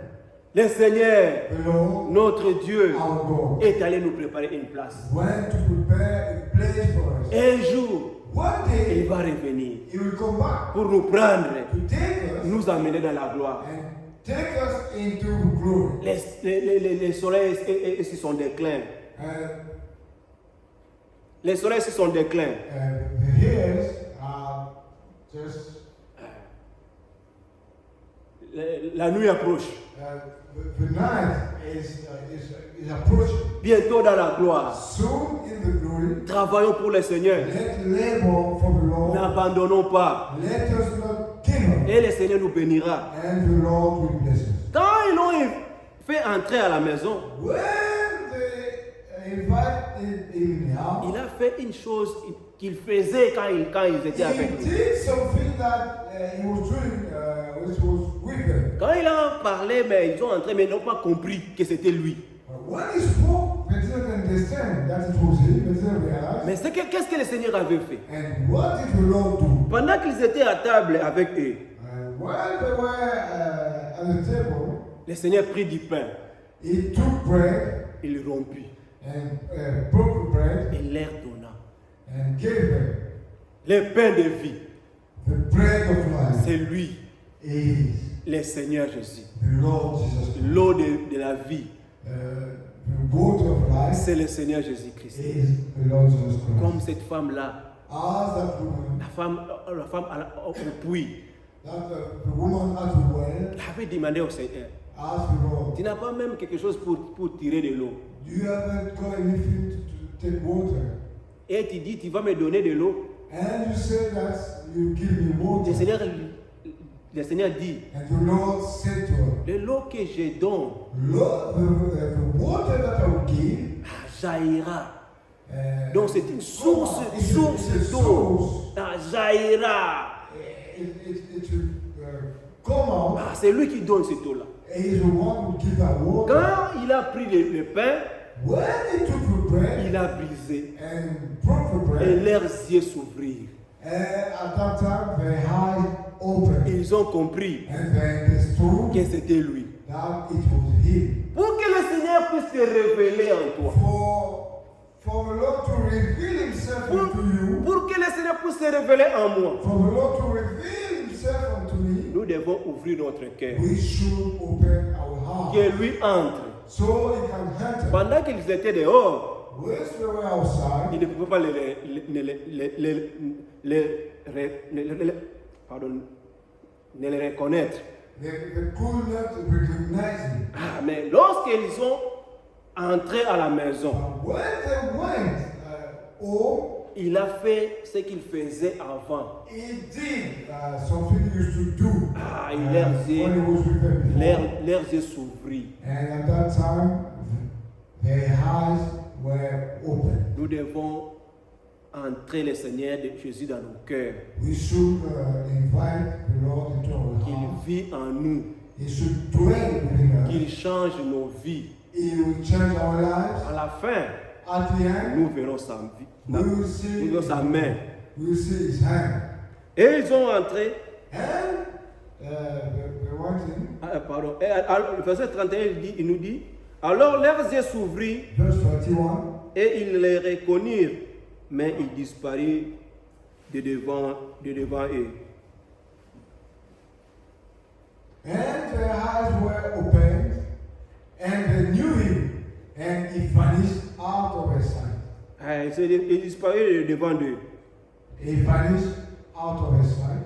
Speaker 2: Le Seigneur,
Speaker 1: The Lord,
Speaker 2: notre Dieu,
Speaker 1: our God,
Speaker 2: est allé nous préparer une place.
Speaker 1: went to prepare a place for us.
Speaker 2: Un jour,
Speaker 1: One
Speaker 2: il
Speaker 1: day,
Speaker 2: va revenir
Speaker 1: he will come back
Speaker 2: pour nous prendre,
Speaker 1: to take us
Speaker 2: nous amener dans la gloire.
Speaker 1: and take us into glory.
Speaker 2: Les soleils est sur son déclin. Les soleils sur son déclin.
Speaker 1: The hairs are just,
Speaker 2: La nuit approche.
Speaker 1: the night is approaching.
Speaker 2: Bientôt dans la gloire.
Speaker 1: Soon in the glory,
Speaker 2: Travaillons pour le Seigneur.
Speaker 1: let's labor for the Lord.
Speaker 2: N'abandonnons pas.
Speaker 1: Let us not give up.
Speaker 2: Et le Seigneur nous bénira.
Speaker 1: And the Lord will bless us.
Speaker 2: Quand ils l'ont fait entrer à la maison,
Speaker 1: When they invited him now,
Speaker 2: il a fait une chose qu'il faisait quand ils étaient avec
Speaker 1: he
Speaker 2: lui.
Speaker 1: did something that he was doing, which was with them.
Speaker 2: Quand il a parlé, mais ils ont entré, mais ils n'ont pas compris que c'était lui.
Speaker 1: But when he spoke, they didn't understand that it was him. They didn't realize.
Speaker 2: Mais qu'est-ce que le Seigneur avait fait?
Speaker 1: And what did the Lord do?
Speaker 2: Pendant qu'ils étaient à table avec eux,
Speaker 1: While they were at the table,
Speaker 2: le Seigneur prit du pain,
Speaker 1: he took bread
Speaker 2: il le rompit,
Speaker 1: and broke the bread
Speaker 2: et leur donna.
Speaker 1: and gave them.
Speaker 2: Le pain de vie,
Speaker 1: The bread of life
Speaker 2: c'est lui,
Speaker 1: is
Speaker 2: le Seigneur Jésus.
Speaker 1: the Lord Jesus Christ.
Speaker 2: L'eau de la vie,
Speaker 1: The water of life
Speaker 2: c'est le Seigneur Jésus-Christ.
Speaker 1: is the Lord Jesus Christ.
Speaker 2: Comme cette femme-là,
Speaker 1: As that woman,
Speaker 2: la femme au puits,
Speaker 1: the woman at the well,
Speaker 2: avait demandé au Seigneur,
Speaker 1: asked the Lord,
Speaker 2: tu n'as pas même quelque chose pour tirer de l'eau.
Speaker 1: you haven't got anything to take water.
Speaker 2: Et tu dis, tu vas me donner de l'eau.
Speaker 1: And you say that you give me water.
Speaker 2: Le Seigneur dit,
Speaker 1: And the Lord said to her,
Speaker 2: de l'eau que je donne
Speaker 1: Lord, the water that I will give,
Speaker 2: jaillira. Donc c'est une
Speaker 1: come
Speaker 2: source
Speaker 1: out. It's a
Speaker 2: d'eau.
Speaker 1: source.
Speaker 2: Jaillira.
Speaker 1: It will come out.
Speaker 2: C'est lui qui donne cette eau-là.
Speaker 1: And he's the one who gives that water.
Speaker 2: Quand il a pris le pain,
Speaker 1: When he took the bread
Speaker 2: il a brisé.
Speaker 1: and broke the
Speaker 2: Et
Speaker 1: bread,
Speaker 2: leurs yeux s'ouvrirent.
Speaker 1: at that time their eyes opened.
Speaker 2: Ils ont compris
Speaker 1: And they understood
Speaker 2: que c'était lui.
Speaker 1: that it was him.
Speaker 2: Pour que le Seigneur puisse te révéler en toi.
Speaker 1: For the Lord to reveal himself unto you,
Speaker 2: Pour que le Seigneur puisse se révéler en moi.
Speaker 1: for the Lord to reveal himself unto me,
Speaker 2: Nous devons ouvrir notre cœur.
Speaker 1: we should open our heart.
Speaker 2: Que lui entre.
Speaker 1: So he can enter.
Speaker 2: Pendant qu'ils étaient dehors,
Speaker 1: Whilst they were outside,
Speaker 2: il ne pouvait pas ne les reconnaître.
Speaker 1: they could not recognize him.
Speaker 2: Ah, mais lorsqu'ils sont entrés à la maison,
Speaker 1: But when they went home,
Speaker 2: il a fait ce qu'il faisait avant.
Speaker 1: he did something he used to do
Speaker 2: Ah, il
Speaker 1: when
Speaker 2: leur dit,
Speaker 1: he was with them before.
Speaker 2: leurs yeux s'ouvrirent.
Speaker 1: And at that time, their eyes were open.
Speaker 2: Nous devons entrer le Seigneur de Jésus dans nos cœurs.
Speaker 1: We should invite the Lord into our
Speaker 2: Qu'il
Speaker 1: heart.
Speaker 2: vit en nous,
Speaker 1: He should dwell within us.
Speaker 2: qu'il change nos vies.
Speaker 1: He will change our lives.
Speaker 2: À la fin,
Speaker 1: At the end,
Speaker 2: nous verrons sa vie,
Speaker 1: we will
Speaker 2: nous
Speaker 1: see,
Speaker 2: verrons sa main.
Speaker 1: we will see His hand.
Speaker 2: Et ils ont entré,
Speaker 1: And the one thing,
Speaker 2: pardon, et le verset 31, il nous dit, alors leurs yeux s'ouvrirent
Speaker 1: verse 31.
Speaker 2: et ils les reconnurent, mais ils disparurent de devant eux.
Speaker 1: And their eyes were opened, and they knew him, and he vanished out of their sight.
Speaker 2: Il disparut devant eux.
Speaker 1: He vanished out of their sight.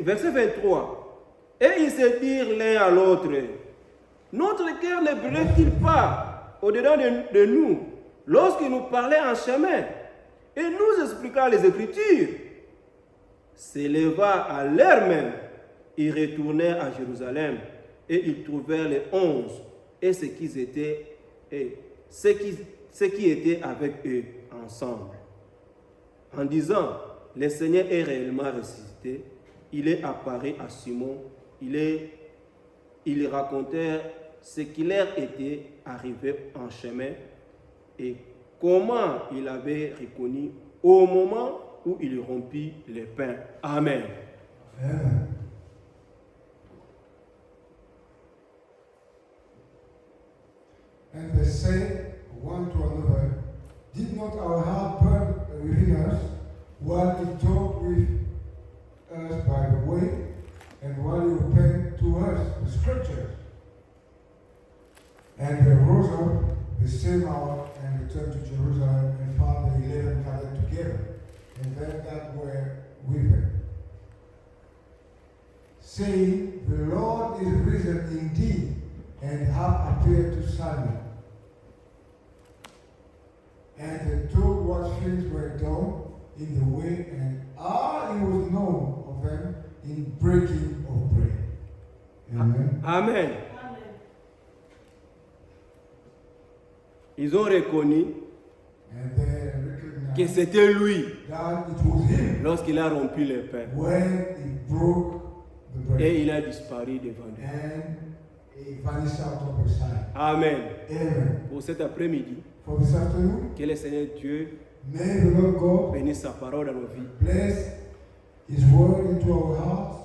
Speaker 2: Verset 23. Et ils se dirent l'un à l'autre, notre cœur ne brûlait-il pas au-dedans de nous lorsqu'il nous parlait en chemin et nous expliqua les Écritures? S'éleva à l'heure même, ils retournèrent à Jérusalem et ils trouvèrent les 11 et ceux qui étaient avec eux ensemble. En disant, le Seigneur est réellement ressuscité, il est apparu à Simon, ils racontèrent ce qui leur était arrivé en chemin et comment il avait reconnu au moment où il rompit les pains. Amen.
Speaker 1: Amen. And they said one to another, did not our heart burn within us while he talked with us by the way, and while he opened to us the scriptures? And they rose up the same hour and returned to Jerusalem and found the 11 gathered together, and them that were with them, saying, the Lord is risen indeed, and hath appeared to Simon. And they told what things were done in the way, and all it was known of them in breaking of bread. Amen.
Speaker 2: Amen. Ils ont reconnu
Speaker 1: And they
Speaker 2: que
Speaker 1: recognized
Speaker 2: c'était lui
Speaker 1: that it was him
Speaker 2: lorsqu'il a rompu les pains
Speaker 1: when he broke the bread.
Speaker 2: et il a disparu devant nous.
Speaker 1: And he vanished out of her sight.
Speaker 2: Amen.
Speaker 1: Amen.
Speaker 2: Pour cet après-midi,
Speaker 1: For this afternoon,
Speaker 2: que le Seigneur Dieu
Speaker 1: may the Lord God
Speaker 2: bénisse sa parole dans nos vies.
Speaker 1: bless his word into our hearts